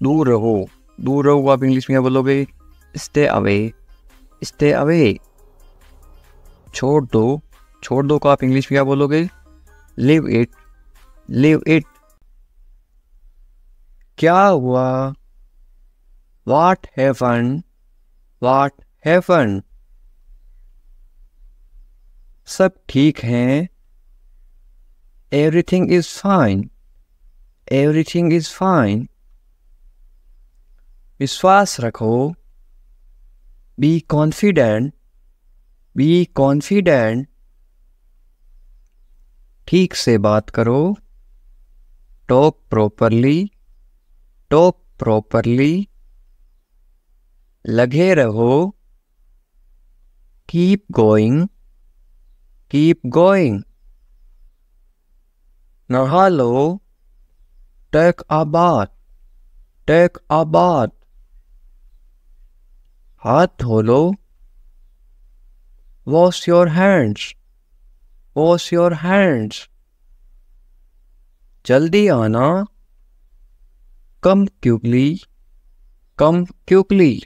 दूर रहो, दूर रहो को आप इंग्लिश में क्या बोलोगे? Stay away, stay away. छोड़ दो, छोड़ दो को आप इंग्लिश में क्या बोलोगे? Live it, live it. क्या हुआ? What happened, what happened. सब ठीक है, everything is fine, everything is fine. विश्वास रखो, बी कॉन्फिडेंट, बी कॉन्फिडेंट। ठीक से बात करो, टॉक प्रॉपरली, टॉक प्रॉपरली। लगे रहो, कीप गोइंग, कीप गोइंग। नहा लो, take a bath, take a bath. हाथ धो लो, wash your hands, wash your hands. जल्दी आना, कम क्विकली, कम क्विकली।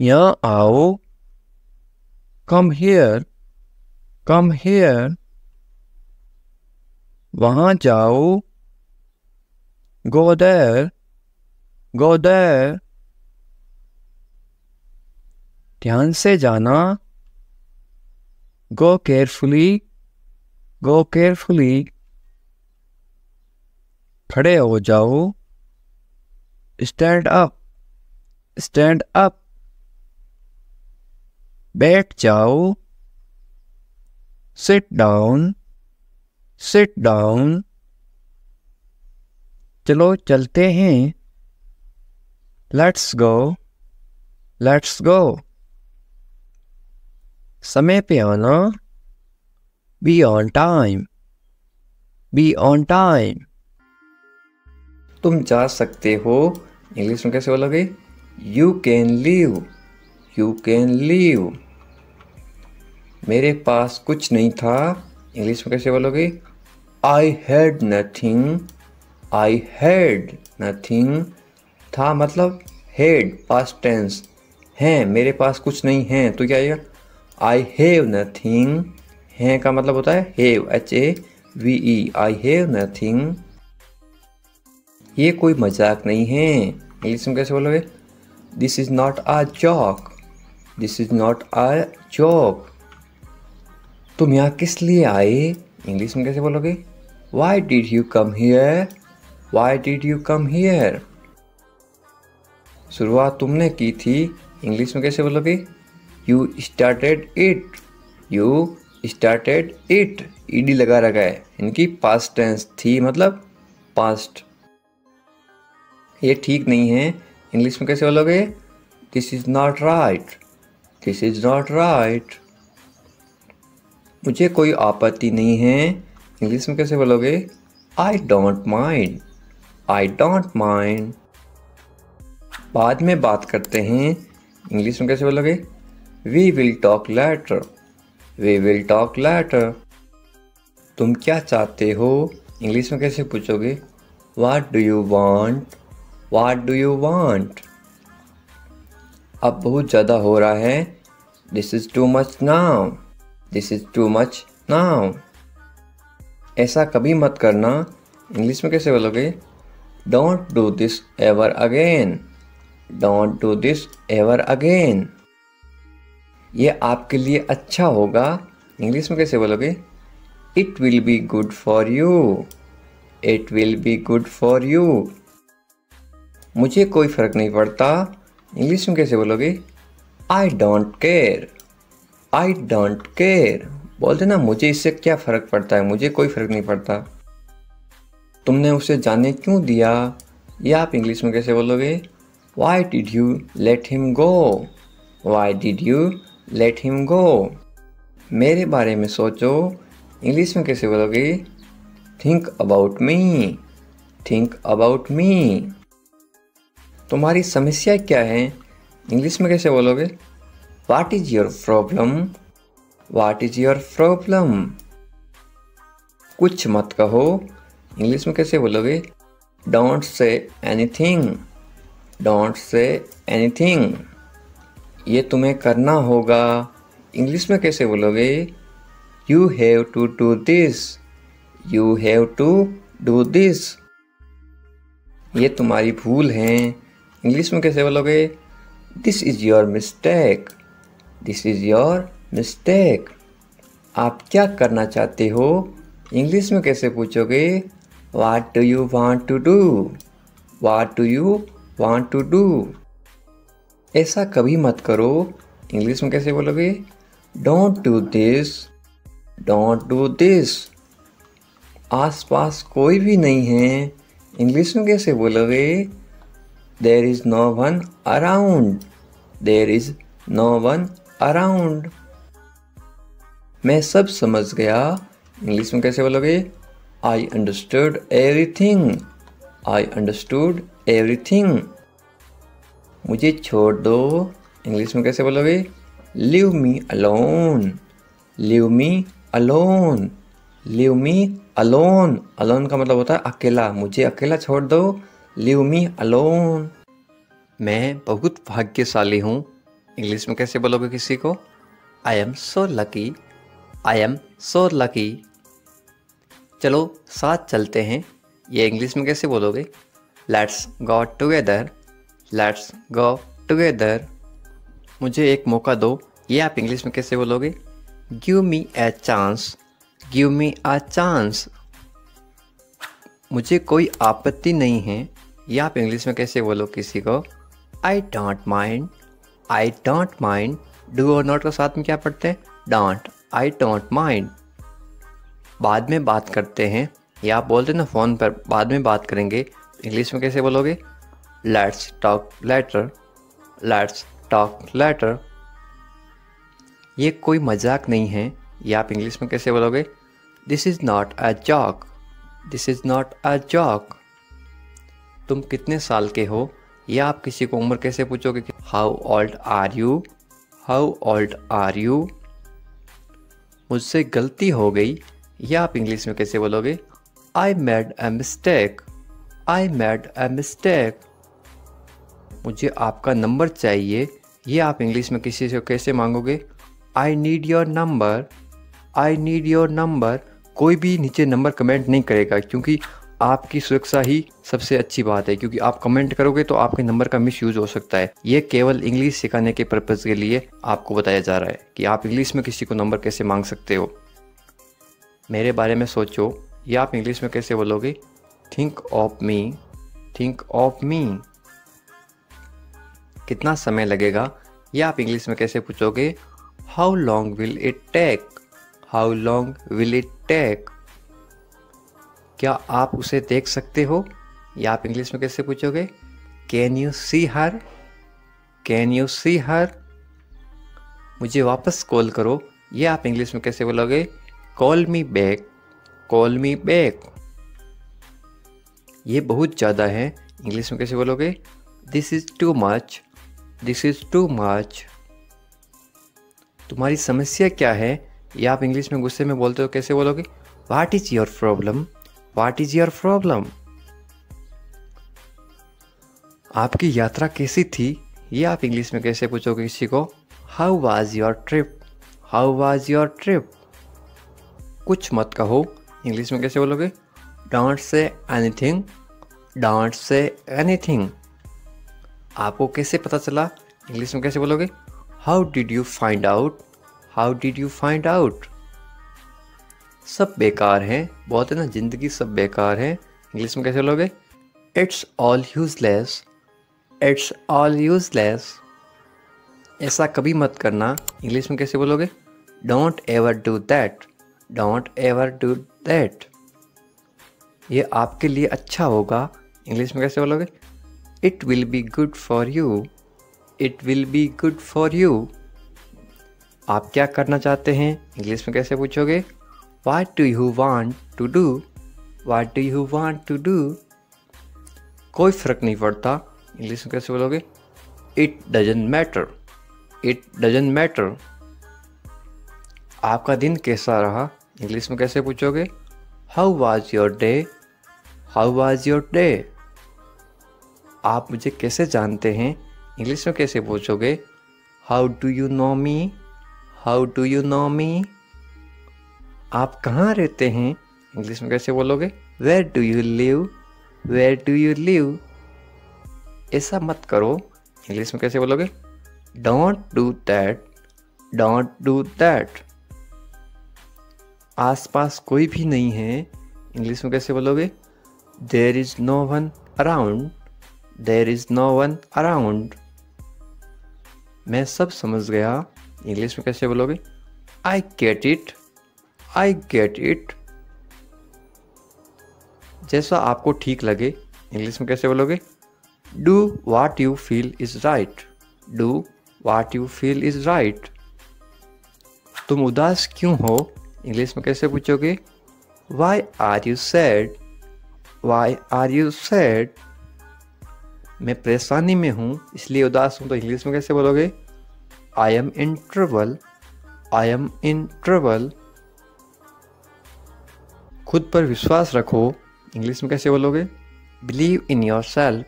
यहाँ आओ, कम हियर, कम हियर। वहाँ जाओ, गो देयर, गो देयर। ध्यान से जाना, गो केयरफुली, गो केयरफुली। खड़े हो जाओ, स्टैंड अप, स्टैंड अप। बैठ जाओ, सिट डाउन, सिट डाउन। चलो चलते हैं, लेट्स गो, लेट्स गो। समय पे आना, be on time, be on time. तुम जा सकते हो, इंग्लिश में कैसे बोलोगे? You can leave, you can leave. मेरे पास कुछ नहीं था, इंग्लिश में कैसे बोलोगे? I had nothing, I had nothing. था मतलब हैड पास्ट टेंस, है मेरे पास कुछ नहीं है तो क्या आएगा? I have nothing. है का मतलब होता है have, HAVE, I have nothing. ये कोई मजाक नहीं है, इंग्लिश में कैसे बोलोगे? This is not a joke, this is not a joke. तुम यहाँ किस लिए आए, इंग्लिश में कैसे बोलोगे? Why did you come here, why did you come here. शुरुआत तुमने की थी, इंग्लिश में कैसे बोलोगे? You started it, you started it. ED लगा रखा है, इनकी पास्ट टेंस थी मतलब पास्ट। ये ठीक नहीं है, इंग्लिश में कैसे बोलोगे? This is not right, this is not right. मुझे कोई आपत्ति नहीं है, इंग्लिश में कैसे बोलोगे? I don't mind, I don't mind. बाद में बात करते हैं, इंग्लिश में कैसे बोलोगे? We will talk later, we will talk later. तुम क्या चाहते हो, इंग्लिश में कैसे पूछोगे? What do you want, what do you want. अब बहुत ज़्यादा हो रहा है, this is too much now, this is too much now. ऐसा कभी मत करना, इंग्लिश में कैसे बोलोगे? Don't do this ever again, don't do this ever again. ये आपके लिए अच्छा होगा, इंग्लिश में कैसे बोलोगे? It will be good for you, it will be good for you. मुझे कोई फर्क नहीं पड़ता, इंग्लिश में कैसे बोलोगे? I don't care, I don't care. बोलते ना मुझे इससे क्या फ़र्क पड़ता है, मुझे कोई फ़र्क नहीं पड़ता। तुमने उसे जाने क्यों दिया, ये आप इंग्लिश में कैसे बोलोगे? Why did you let him go, why did you let him go. मेरे बारे में सोचो, इंग्लिश में कैसे बोलोगे? Think about me, think about मी। तुम्हारी समस्या क्या है, इंग्लिश में कैसे बोलोगे? What is your problem, what is your problem. कुछ मत कहो, इंग्लिश में कैसे बोलोगे? Don't say anything, don't say anything. ये तुम्हें करना होगा, इंग्लिश में कैसे बोलोगे? You have to do this, you have to do this. ये तुम्हारी भूल है, इंग्लिश में कैसे बोलोगे? This is your mistake, this is your mistake. आप क्या करना चाहते हो, इंग्लिश में कैसे पूछोगे? What do you want to do, what do you want to do. ऐसा कभी मत करो, इंग्लिश में कैसे बोलोगे? Don't do this, don't do this. आस पास कोई भी नहीं है, इंग्लिश में कैसे बोलोगे? There is no one around, there is no one around. मैं सब समझ गया, इंग्लिश में कैसे बोलोगे? I understood everything, I understood everything. मुझे छोड़ दो, इंग्लिश में कैसे बोलोगे? Leave me alone, leave me alone, leave me alone. Alone का मतलब होता है अकेला, मुझे अकेला छोड़ दो, लीव मी अलोन। मैं बहुत भाग्यशाली हूँ, इंग्लिश में कैसे बोलोगे किसी को? I am so lucky, I am so lucky. चलो साथ चलते हैं, ये इंग्लिश में कैसे बोलोगे? Let's go together, let's go together. मुझे एक मौका दो, ये आप इंग्लिश में कैसे बोलोगे? Give me a chance, give me a chance. मुझे कोई आपत्ति नहीं है, ये आप इंग्लिश में कैसे बोलो किसी को? आई don't mind, I don't mind. Do और नॉट को साथ में क्या पढ़ते हैं? Don't, I don't mind. बाद में बात करते हैं, या आप बोलते ना फ़ोन पर बाद में बात करेंगे, इंग्लिश में कैसे बोलोगे? Let's talk later, let's talk later. ये कोई मजाक नहीं है, ये आप इंग्लिश में कैसे बोलोगे? This is not a joke, this is not a joke. तुम कितने साल के हो, या आप किसी को उम्र कैसे पूछोगे? How old are you, how old are you. मुझसे गलती हो गई, या आप इंग्लिश में कैसे बोलोगे? I made a mistake, I made a mistake. मुझे आपका नंबर चाहिए, ये आप इंग्लिश में किसी से कैसे मांगोगे? I need your number, I need your number. कोई भी नीचे नंबर कमेंट नहीं करेगा, क्योंकि आपकी सुरक्षा ही सबसे अच्छी बात है, क्योंकि आप कमेंट करोगे तो आपके नंबर का मिसयूज हो सकता है। ये केवल इंग्लिश सिखाने के पर्पज़ के लिए आपको बताया जा रहा है कि आप इंग्लिश में किसी को नंबर कैसे मांग सकते हो। मेरे बारे में सोचो, ये आप इंग्लिश में कैसे बोलोगे? Think of me, think of me. कितना समय लगेगा, ये आप इंग्लिश में कैसे पूछोगे? How long will it take, how long will it take. क्या आप उसे देख सकते हो, या आप इंग्लिश में कैसे पूछोगे? Can you see her, can you see her. मुझे वापस कॉल करो, ये आप इंग्लिश में कैसे बोलोगे? Call me back, call me back. ये बहुत ज़्यादा है, इंग्लिश में कैसे बोलोगे? This is too much, this is too much. तुम्हारी समस्या क्या है, या आप इंग्लिश में गुस्से में बोलते हो कैसे बोलोगे? What is your problem, what is your problem. आपकी यात्रा कैसी थी, ये आप इंग्लिश में कैसे पूछोगे किसी को? How was your trip, how was your trip. कुछ मत कहो, इंग्लिश में कैसे बोलोगे? Don't say anything, don't say anything. आपको कैसे पता चला, इंग्लिश में कैसे बोलोगे? How did you find out, how did you find out. सब बेकार हैं, बोलते ना ज़िंदगी सब बेकार है, इंग्लिश में कैसे बोलोगे? It's all useless, it's all useless. ऐसा कभी मत करना, इंग्लिश में कैसे बोलोगे? Don't ever do that, don't ever do that. ये आपके लिए अच्छा होगा, इंग्लिश में कैसे बोलोगे? It will be good for you, it will be good for you. आप क्या करना चाहते हैं, इंग्लिश में कैसे पूछोगे? What do you want to do, what do you want to do। कोई फ़र्क नहीं पड़ता, इंग्लिश में कैसे बोलोगे? It doesn't matter, it doesn't matter। आपका दिन कैसा रहा, इंग्लिश में कैसे पूछोगे? How was your day, how was your day। आप मुझे कैसे जानते हैं, इंग्लिश में कैसे पूछोगे? How do you know me, how do you know me। आप कहाँ रहते हैं, इंग्लिश में कैसे बोलोगे? Where do you live, where do you live। ऐसा मत करो, इंग्लिश में कैसे बोलोगे? Don't do that, don't do that। आसपास कोई भी नहीं है, इंग्लिश में कैसे बोलोगे? There is no one around, there is no one around। मैं सब समझ गया, इंग्लिश में कैसे बोलोगे? I get it, I get it। जैसा आपको ठीक लगे, इंग्लिश में कैसे बोलोगे? Do what you feel is right, do what you feel is right. तुम उदास क्यों हो, इंग्लिश में कैसे पूछोगे? Why are you sad, why are you sad. मैं परेशानी में हूँ इसलिए उदास हूँ, तो इंग्लिश में कैसे बोलोगे? I M in trouble, I am in trouble. खुद पर विश्वास रखो, इंग्लिश में कैसे बोलोगे? Believe in your self,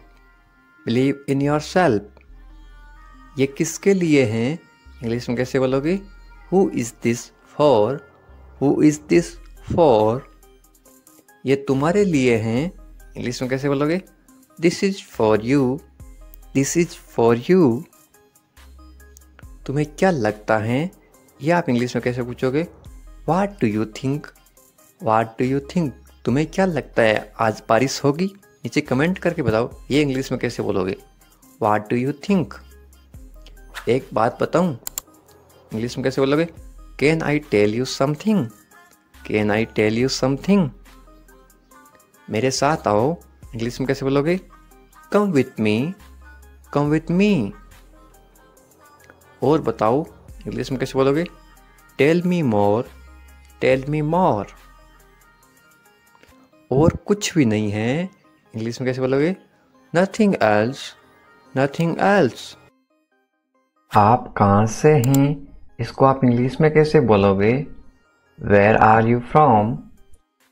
believe in your self. ये किसके लिए हैं, इंग्लिश में कैसे बोलोगे? Who is this for, who is this for. ये तुम्हारे लिए हैं, इंग्लिश में कैसे बोलोगे? This is for you, this is for you. तुम्हें क्या लगता है, ये आप इंग्लिश में कैसे पूछोगे? वाट do you think, watt do you think. तुम्हें क्या लगता है आज बारिश होगी? नीचे कमेंट करके बताओ, ये इंग्लिश में कैसे बोलोगे? What do you think. एक बात बताऊं, इंग्लिश में कैसे बोलोगे? Can I tell you something, can I tell you something. मेरे साथ आओ, इंग्लिश में कैसे बोलोगे? Come with me, come with me. और बताओ, इंग्लिश में कैसे बोलोगे? Tell me more, tell me more. और कुछ भी नहीं है, इंग्लिश में कैसे बोलोगे? Nothing else, nothing else. आप कहाँ से हैं, इसको आप इंग्लिश में कैसे बोलोगे? Where are you from,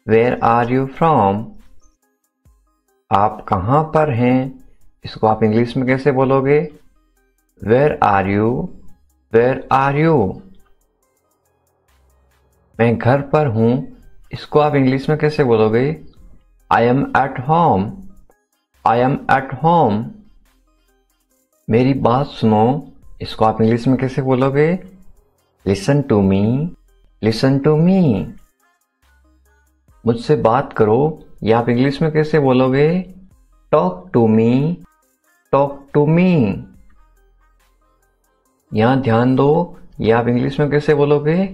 where are you from. आप कहाँ पर हैं, इसको आप इंग्लिश में कैसे बोलोगे? Where are you, where are you. मैं घर पर हूँ, इसको आप इंग्लिश में कैसे बोलोगे? I am at home, I am at home. मेरी बात सुनो, इसको आप इंग्लिश में कैसे बोलोगे? Listen to me, listen to me. मुझसे बात करो, ये आप इंग्लिश में कैसे बोलोगे? Talk to me, talk to me. यहां ध्यान दो, ये आप इंग्लिश में कैसे बोलोगे?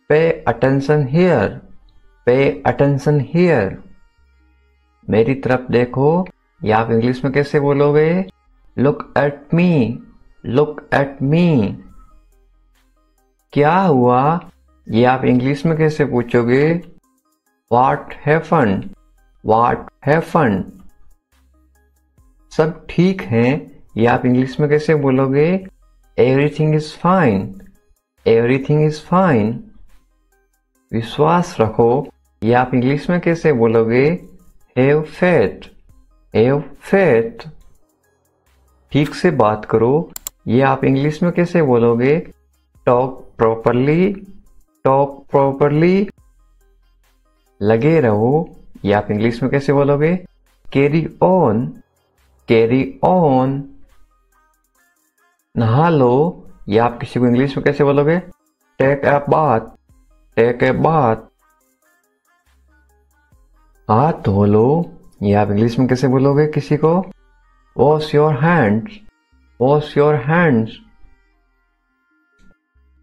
Pay attention here, pay attention here. मेरी तरफ देखो, ये आप इंग्लिश में कैसे बोलोगे? Look at me, look at me. क्या हुआ, ये आप इंग्लिश में कैसे पूछोगे? What happened, what happened। सब ठीक है, ये आप इंग्लिश में कैसे बोलोगे? Everything is fine, everything is fine। विश्वास रखो, ये आप इंग्लिश में कैसे बोलोगे? Have faith, have faith। ठीक से बात करो, ये आप इंग्लिश में कैसे बोलोगे? Talk properly, talk properly। लगे रहो, ये आप इंग्लिश में कैसे बोलोगे? Carry on, carry on. नहा लो, ये आप किसी को इंग्लिश में कैसे बोलोगे? Take a bath, take a bath. हाथ धो लो, ये आप इंग्लिश में कैसे बोलोगे किसी को? Wash your hands, wash your hands.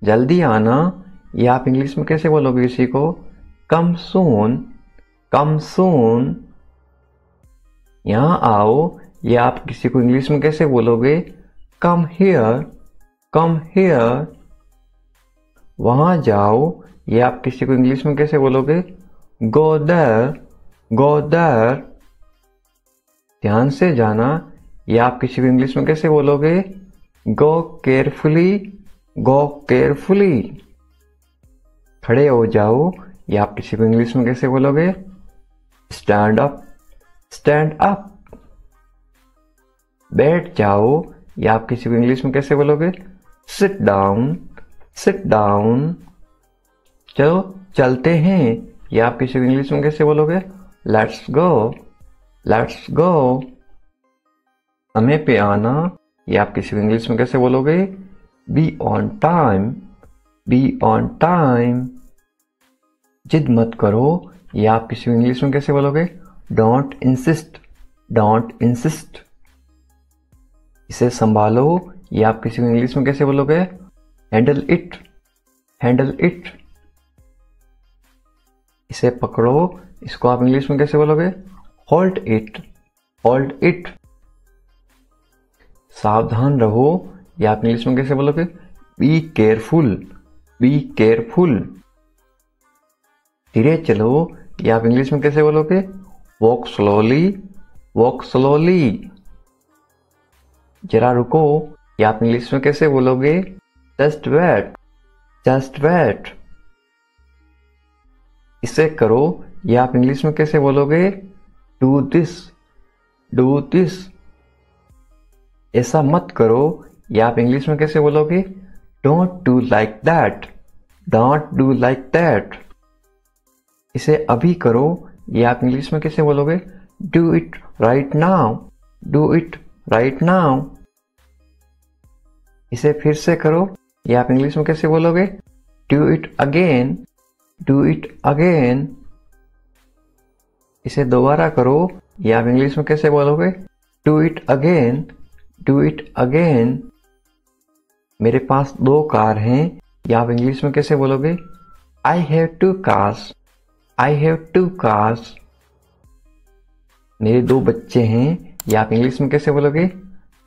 जल्दी आना, ये आप इंग्लिश में कैसे बोलोगे किसी को? कम सून, कम सून। यहां आओ, ये आप किसी को इंग्लिश में कैसे बोलोगे? Come here, come here. वहां जाओ, ये आप किसी को इंग्लिश में कैसे बोलोगे? Go there, go there. ध्यान से जाना, ये आप किसी को इंग्लिश में कैसे बोलोगे? गो केयरफुली, गो केयरफुली। खड़े हो जाओ, ये आप किसी को इंग्लिश में कैसे बोलोगे? Stand up, stand up. बैठ जाओ, ये आप किसी को इंग्लिश में कैसे बोलोगे? Sit down, sit down. चलो चलते हैं, ये आप किसी को इंग्लिश में कैसे बोलोगे? Let's go, let's go. समय पे आना, ये आप किसी को इंग्लिश में कैसे बोलोगे? Be on time, be on time. जिद मत करो, ये आप किसी को इंग्लिश में कैसे बोलोगे? Don't insist, don't insist. इसे संभालो, ये आप किसी को इंग्लिश में कैसे बोलोगे? Handle it, handle it. इसे पकड़ो, इसको आप इंग्लिश में कैसे बोलोगे? Hold it, hold it. सावधान रहो, या आप इंग्लिश में कैसे बोलोगे? Be careful, be careful. धीरे चलो, या आप इंग्लिश में कैसे बोलोगे? Walk slowly, walk slowly. जरा रुको, या आप इंग्लिश में कैसे बोलोगे? Just wait, just wait. इसे करो, या आप इंग्लिश में कैसे बोलोगे? Do this, do this. ऐसा मत करो, या आप इंग्लिश में कैसे बोलोगे? Don't do like that, don't do like that. इसे अभी करो, या आप इंग्लिश में कैसे बोलोगे? Do it right now, do it right now. इसे फिर से करो, या आप इंग्लिश में कैसे बोलोगे? Do it again, do it again. इसे दोबारा करो, या आप इंग्लिश में कैसे बोलोगे? Do it again, do it again. मेरे पास 2 कार हैं, या आप इंग्लिश में कैसे बोलोगे? I have 2 cars, I have 2 cars. मेरे 2 बच्चे हैं, या आप इंग्लिश में कैसे बोलोगे?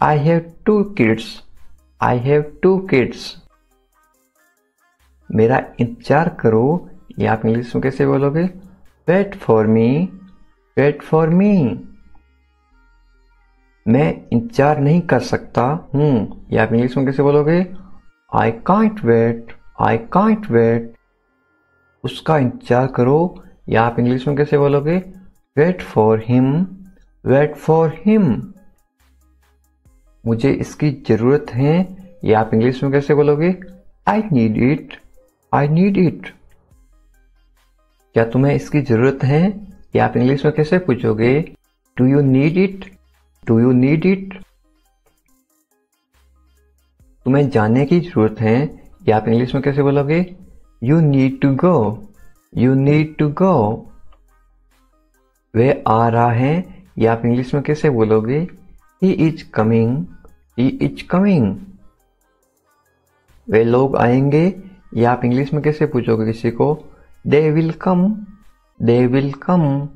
I have 2 kids, I have 2 kids. मेरा इंतजार करो, या आप इंग्लिश में कैसे बोलोगे? Wait for me, wait for me. मैं इंतजार नहीं कर सकता हूँ, या आप इंग्लिश में कैसे बोलोगे? I can't wait, I can't wait. उसका इंतजार करो, या आप इंग्लिश में कैसे बोलोगे? Wait for him, wait for him. मुझे इसकी जरूरत है, या आप इंग्लिश में कैसे बोलोगे? I need it, I need it. क्या तुम्हें इसकी जरूरत है, या आप इंग्लिश में कैसे पूछोगे? Do you need it, do you need it. तुम्हें जाने की जरूरत है, या आप इंग्लिश में कैसे बोलोगे? You need to go, you need to go. वह आ रहा है, या आप इंग्लिश में कैसे बोलोगे? He is coming, he is coming. वे लोग आएंगे, या आप इंग्लिश में कैसे पूछोगे किसी को? They will come, they will come.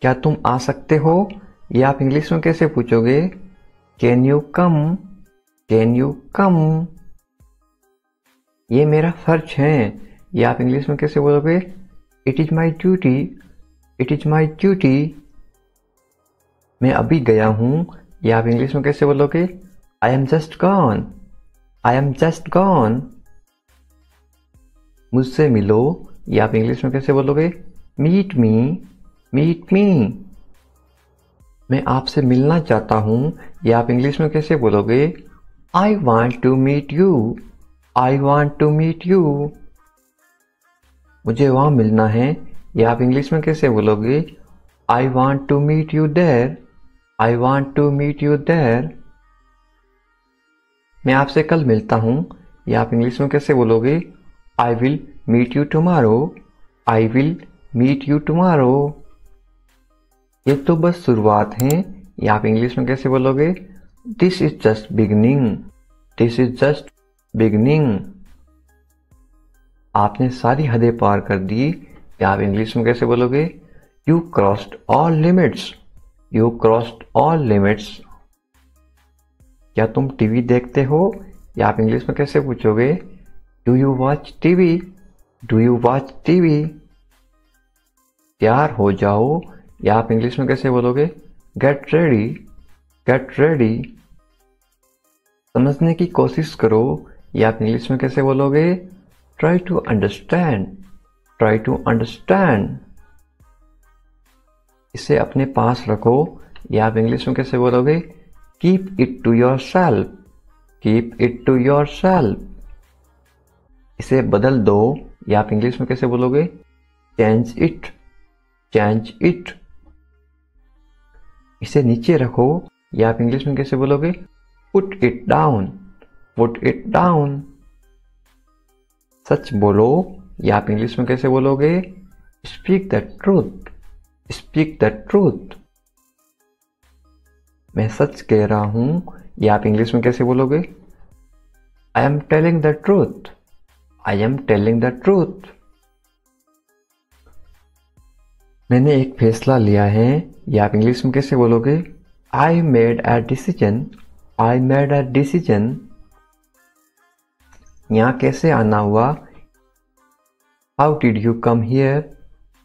क्या तुम आ सकते हो, या आप इंग्लिश में कैसे पूछोगे? Can you come, can you कम। ये मेरा फर्ज है, या आप इंग्लिश में कैसे बोलोगे? It is my duty, it is my duty. मैं अभी गया हूं, या आप इंग्लिश में कैसे बोलोगे? I am just gone, I am just gone. मुझसे मिलो, या आप इंग्लिश में कैसे बोलोगे? Meet me, meet me. मैं आपसे मिलना चाहता हूं, या आप इंग्लिश में कैसे बोलोगे? I want to meet you, I want to meet you. मुझे वहां मिलना है, या आप इंग्लिश में कैसे बोलोगे? I want to meet you there, I want to meet you there. मैं आपसे कल मिलता हूं, या आप इंग्लिश में कैसे बोलोगे? I will meet you tomorrow, I will meet you tomorrow. ये तो बस शुरुआत है, या आप इंग्लिश में कैसे बोलोगे? This is just beginning, this is just beginning. आपने सारी हदें पार कर दी, या आप इंग्लिश में कैसे बोलोगे? You crossed all limits, you crossed all limits. क्या तुम टीवी देखते हो, या आप इंग्लिश में कैसे पूछोगे? Do you watch TV, do you watch TV. तैयार हो जाओ, या आप इंग्लिश में कैसे बोलोगे? Get ready, get ready. समझने की कोशिश करो, या आप इंग्लिश में कैसे बोलोगे? Try to understand, try to understand. इसे अपने पास रखो, या आप इंग्लिश में कैसे बोलोगे? Keep it to yourself, keep it to yourself. इसे बदल दो, या आप इंग्लिश में कैसे बोलोगे? Change it, change it. इसे नीचे रखो, या आप इंग्लिश में कैसे बोलोगे? Put it down, put it down. सच बोलो, या आप इंग्लिश में कैसे बोलोगे? Speak the truth, speak the truth. मैं सच कह रहा हूं, या आप इंग्लिश में कैसे बोलोगे? I am telling the truth, I am telling the truth. मैंने एक फैसला लिया है, या आप इंग्लिश में कैसे बोलोगे? I made a decision. I made a decision. यहाँ कैसे आना हुआ? How did you come here?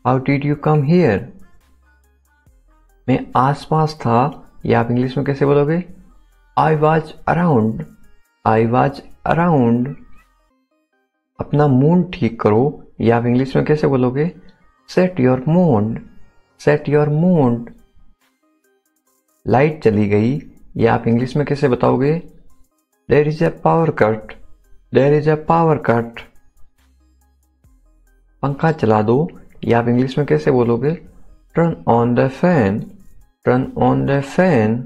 How did you come here? मैं आसपास था, या आप इंग्लिश में कैसे बोलोगे? I was around. I was around. अपना मूड ठीक करो, या आप इंग्लिश में कैसे बोलोगे? Set your mood. Set your mood. Light चली गई, या आप इंग्लिश में कैसे बताओगे? There is a power cut. There is a power cut. पंखा चला दो, या आप इंग्लिश में कैसे बोलोगे? Turn on the fan. Turn on the fan.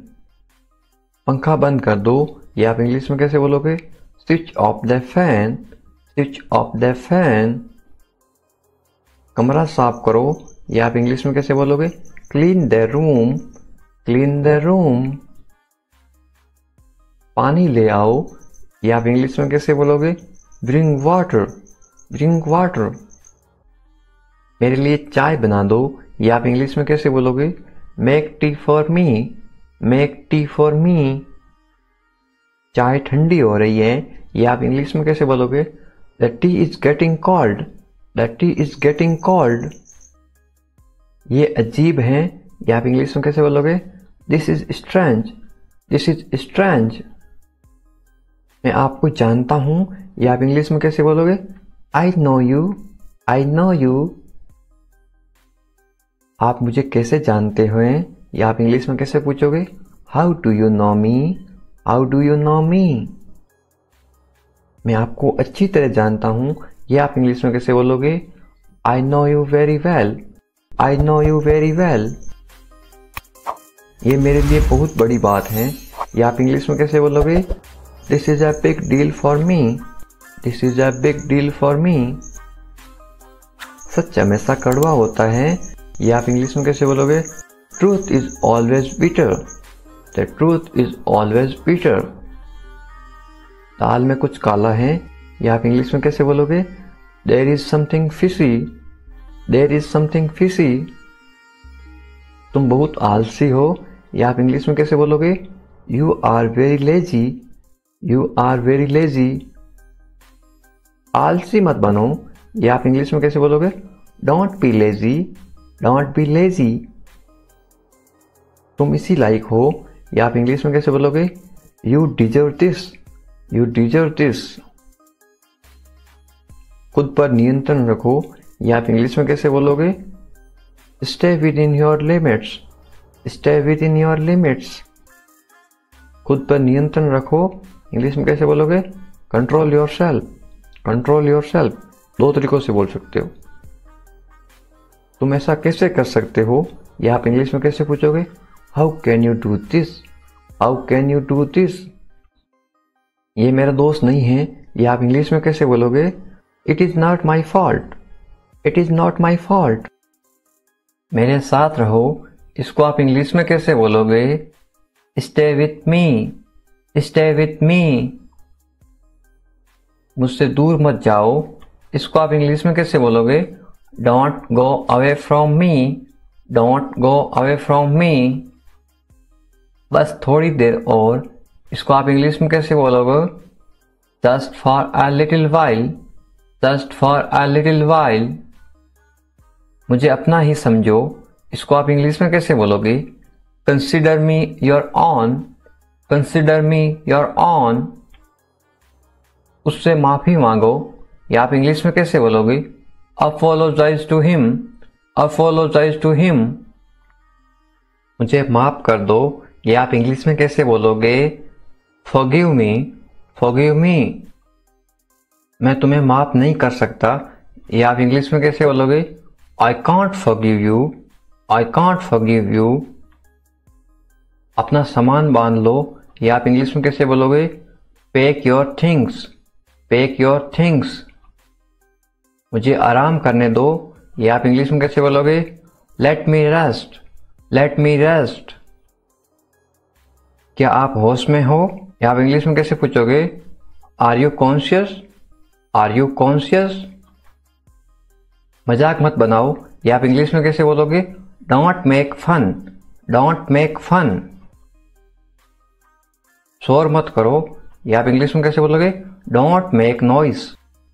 पंखा बंद कर दो, या आप इंग्लिश में कैसे बोलोगे? Switch off the fan. Switch off the fan. कमरा साफ करो, या आप इंग्लिश में कैसे बोलोगे? Clean the room. Clean the room. पानी ले आओ, या आप इंग्लिश में कैसे बोलोगे? Bring water. Bring water. मेरे लिए चाय बना दो, या आप इंग्लिश में कैसे बोलोगे? Make tea for me. Make tea for me. चाय ठंडी हो रही है, या आप इंग्लिश में कैसे बोलोगे? The tea is getting cold. The tea is getting cold. ये अजीब है, या आप इंग्लिश में कैसे बोलोगे? This is strange. This is strange. मैं आपको जानता हूं, या आप इंग्लिश में कैसे बोलोगे? I know you. I know you. आप मुझे कैसे जानते हो, या आप इंग्लिश में कैसे पूछोगे? How do you know me? How do you know me? मैं आपको अच्छी तरह जानता हूं, या आप इंग्लिश में कैसे बोलोगे? I know you very well. I know you very well. ये मेरे लिए बहुत बड़ी बात है, या आप इंग्लिश में कैसे बोलोगे? This is a big deal for me. This is a big deal for me. सच हमेशा कड़वा होता है, या आप इंग्लिश में कैसे बोलोगे? Truth is always bitter. The truth is always bitter. दाल में कुछ काला है, या आप इंग्लिश में कैसे बोलोगे? There is something fishy. There is something fishy. तुम बहुत आलसी हो, या आप इंग्लिश में कैसे बोलोगे? You are very lazy. You are very lazy. आलसी मत बनो, या आप इंग्लिश में कैसे बोलोगे? Don't be lazy. Don't be lazy. तुम इसी लायक हो, या आप इंग्लिश में कैसे बोलोगे? You deserve this. You deserve this. खुद पर नियंत्रण रखो, या आप इंग्लिश में कैसे बोलोगे? Stay within your limits. Stay within your limits. खुद पर नियंत्रण रखो, इंग्लिश में कैसे बोलोगे? Control yourself. Control yourself. दो तरीकों से बोल सकते हो। तुम ऐसा कैसे कर सकते हो, या आप इंग्लिश में कैसे पूछोगे? How can you do this? How can you do this? ये मेरा दोस्त नहीं है, या आप इंग्लिश में कैसे बोलोगे? It is not my fault. It is not my fault. मेरे साथ रहो, इसको आप इंग्लिश में कैसे बोलोगे? Stay with me. Stay with me. मुझसे दूर मत जाओ, इसको आप इंग्लिश में कैसे बोलोगे? Don't go away from me. Don't go away from me. बस थोड़ी देर और, इसको आप इंग्लिश में कैसे बोलोगे? Just for a little while. Just for a little while. मुझे अपना ही समझो, इसको आप इंग्लिश में कैसे बोलोगे? Consider me your own. Consider me your own. उससे माफी मांगो, या आप इंग्लिश में कैसे बोलोगे? Apologize to him. Apologize to him. मुझे माफ कर दो, या आप इंग्लिश में कैसे बोलोगे? Forgive me. Forgive me. मैं तुम्हें माफ नहीं कर सकता, या आप इंग्लिश में कैसे बोलोगे? I can't forgive you. I can't forgive you. अपना सामान बांध लो, या आप इंग्लिश में कैसे बोलोगे? Pack your things. Pack your things. मुझे आराम करने दो, या आप इंग्लिश में कैसे बोलोगे? Let me rest. Let me rest. क्या आप होश में हो, या आप इंग्लिश में कैसे पूछोगे? Are you conscious? Are you conscious? मजाक मत बनाओ, या आप इंग्लिश में कैसे बोलोगे? Don't make fun. Don't make fun. शोर मत करो, ये आप इंग्लिश में कैसे बोलोगे? Don't make noise,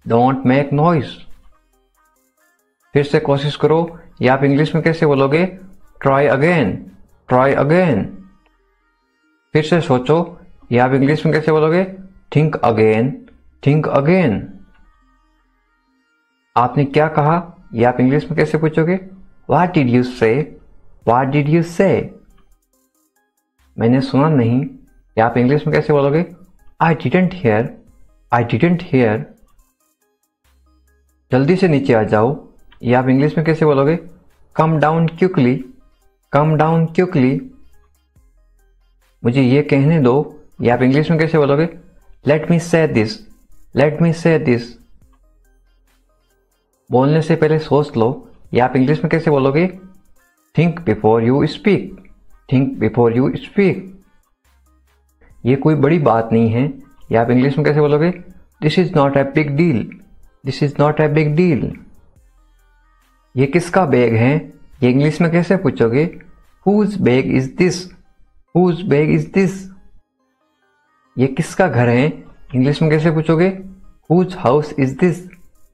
don't make noise. फिर से कोशिश करो, ये आप इंग्लिश में कैसे बोलोगे? Try again, try again. फिर से सोचो, ये आप इंग्लिश में कैसे बोलोगे? Think again, think again. आपने क्या कहा, ये आप इंग्लिश में कैसे पूछोगे? व्हाट डिड यू से, व्हाट डिड यू से। मैंने सुना नहीं, ये आप इंग्लिश में कैसे बोलोगे? I didn't here, I didn't here. जल्दी से नीचे आ जाओ, ये आप इंग्लिश में कैसे बोलोगे? Come down quickly, come down quickly. मुझे ये कहने दो, ये आप इंग्लिश में कैसे बोलोगे? लेट मी से दिस, लेट मी से दिस। बोलने से पहले सोच लो, ये आप इंग्लिश में कैसे बोलोगे? Think before you speak, think before you speak. ये कोई बड़ी बात नहीं है, ये आप इंग्लिश में कैसे बोलोगे? This is not a big deal, this is not a big deal. ये किसका बैग है, ये इंग्लिश में कैसे पूछोगे? Whose bag is this, whose bag is this. ये किसका घर है, इंग्लिश में कैसे पूछोगे? Whose house is this,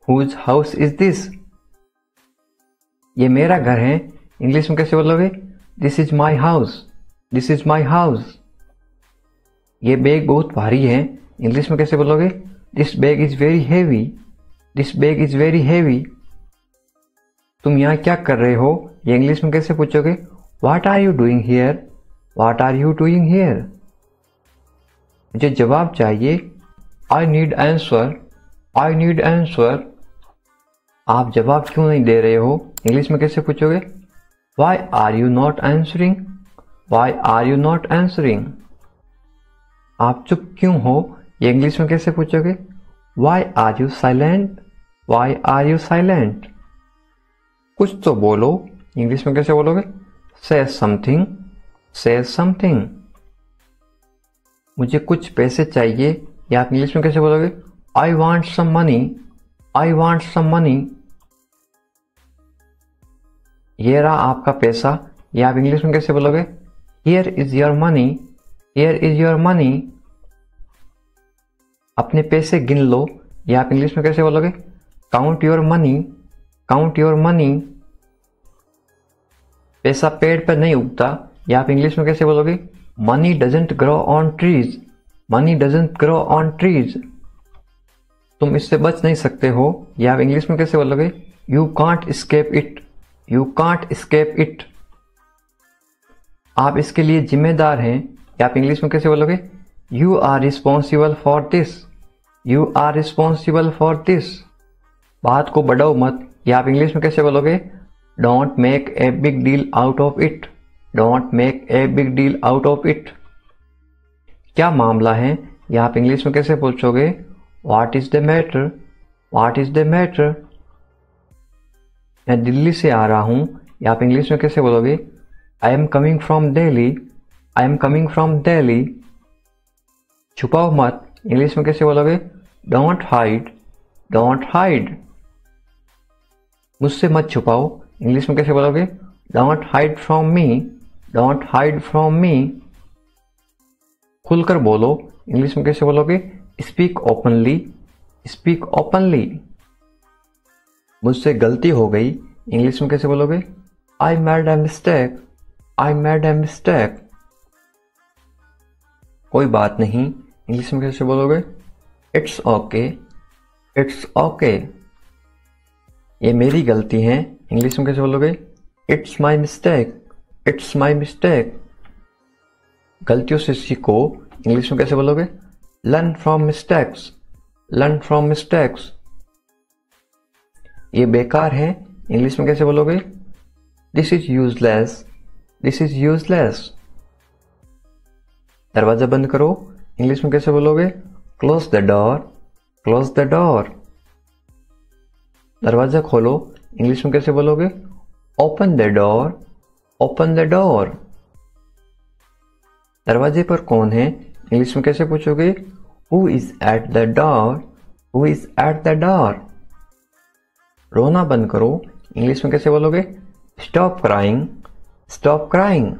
whose house is this. ये मेरा घर है, इंग्लिश में कैसे बोलोगे? This is my house, this is my house. ये बैग बहुत भारी है, इंग्लिश में कैसे बोलोगे? This bag is very heavy, this bag is very heavy. तुम यहाँ क्या कर रहे हो, ये इंग्लिश में कैसे पूछोगे? What are you doing here, what are you doing here. मुझे जवाब चाहिए, I need answer, I need answer. आप जवाब क्यों नहीं दे रहे हो, इंग्लिश में कैसे पूछोगे? Why are you not answering, why are you not answering. आप चुप क्यों हो, ये इंग्लिश में कैसे पूछोगे? Why are you silent, why are you silent. कुछ तो बोलो, इंग्लिश में कैसे बोलोगे? से समथिंग, से समथिंग। मुझे कुछ पैसे चाहिए, या आप इंग्लिश में कैसे बोलोगे? I want some money, I want some money. ये रहा आपका पैसा, या आप इंग्लिश में कैसे बोलोगे? Here is your money, here is your money. अपने पैसे गिन लो, या आप इंग्लिश में कैसे बोलोगे? Count your money, count your money. पैसा पेड़ पर नहीं उगता, या आप इंग्लिश में कैसे बोलोगे? Money doesn't grow on trees, money doesn't grow on trees. तुम इससे बच नहीं सकते हो, या आप इंग्लिश में कैसे बोलोगे? You can't escape it, you can't escape it. आप इसके लिए जिम्मेदार हैं, या आप इंग्लिश में कैसे बोलोगे? You are responsible for this, you are responsible for this. बात को बढ़ाओ मत, या आप इंग्लिश में कैसे बोलोगे? Don't make a big deal out of it, don't make a big deal out of it. क्या मामला है, या आप इंग्लिश में कैसे पूछोगे? What is the matter, what is the matter. मैं दिल्ली से आ रहा हूं, या आप इंग्लिश में कैसे बोलोगे? I am coming from Delhi, I am coming from Delhi. छुपाओ मत, इंग्लिश में कैसे बोलोगे? Don't hide, don't hide. मुझसे मत छुपाओ, इंग्लिश में कैसे बोलोगे? Don't hide from me, don't hide from me. खुलकर बोलो, इंग्लिश में कैसे बोलोगे? Speak openly, speak openly. मुझसे गलती हो गई, इंग्लिश में कैसे बोलोगे? I made a mistake, I made a mistake. कोई बात नहीं, इंग्लिश में कैसे बोलोगे? It's okay, it's okay. ये मेरी गलती है, इंग्लिश में कैसे बोलोगे? It's my mistake, it's my mistake. गलतियों से सीखो, इंग्लिश में कैसे बोलोगे? Learn from mistakes, learn from mistakes. ये बेकार है, इंग्लिश में कैसे बोलोगे? This is useless, this is useless. दरवाजा बंद करो, इंग्लिश में कैसे बोलोगे? Close the door, close the door. दरवाजा खोलो, इंग्लिश में कैसे बोलोगे? Open the door, open the door. दरवाजे पर कौन है, इंग्लिश में कैसे पूछोगे? Who is at the door, who is at the door. रोना बंद करो, इंग्लिश में कैसे बोलोगे? Stop crying, stop crying.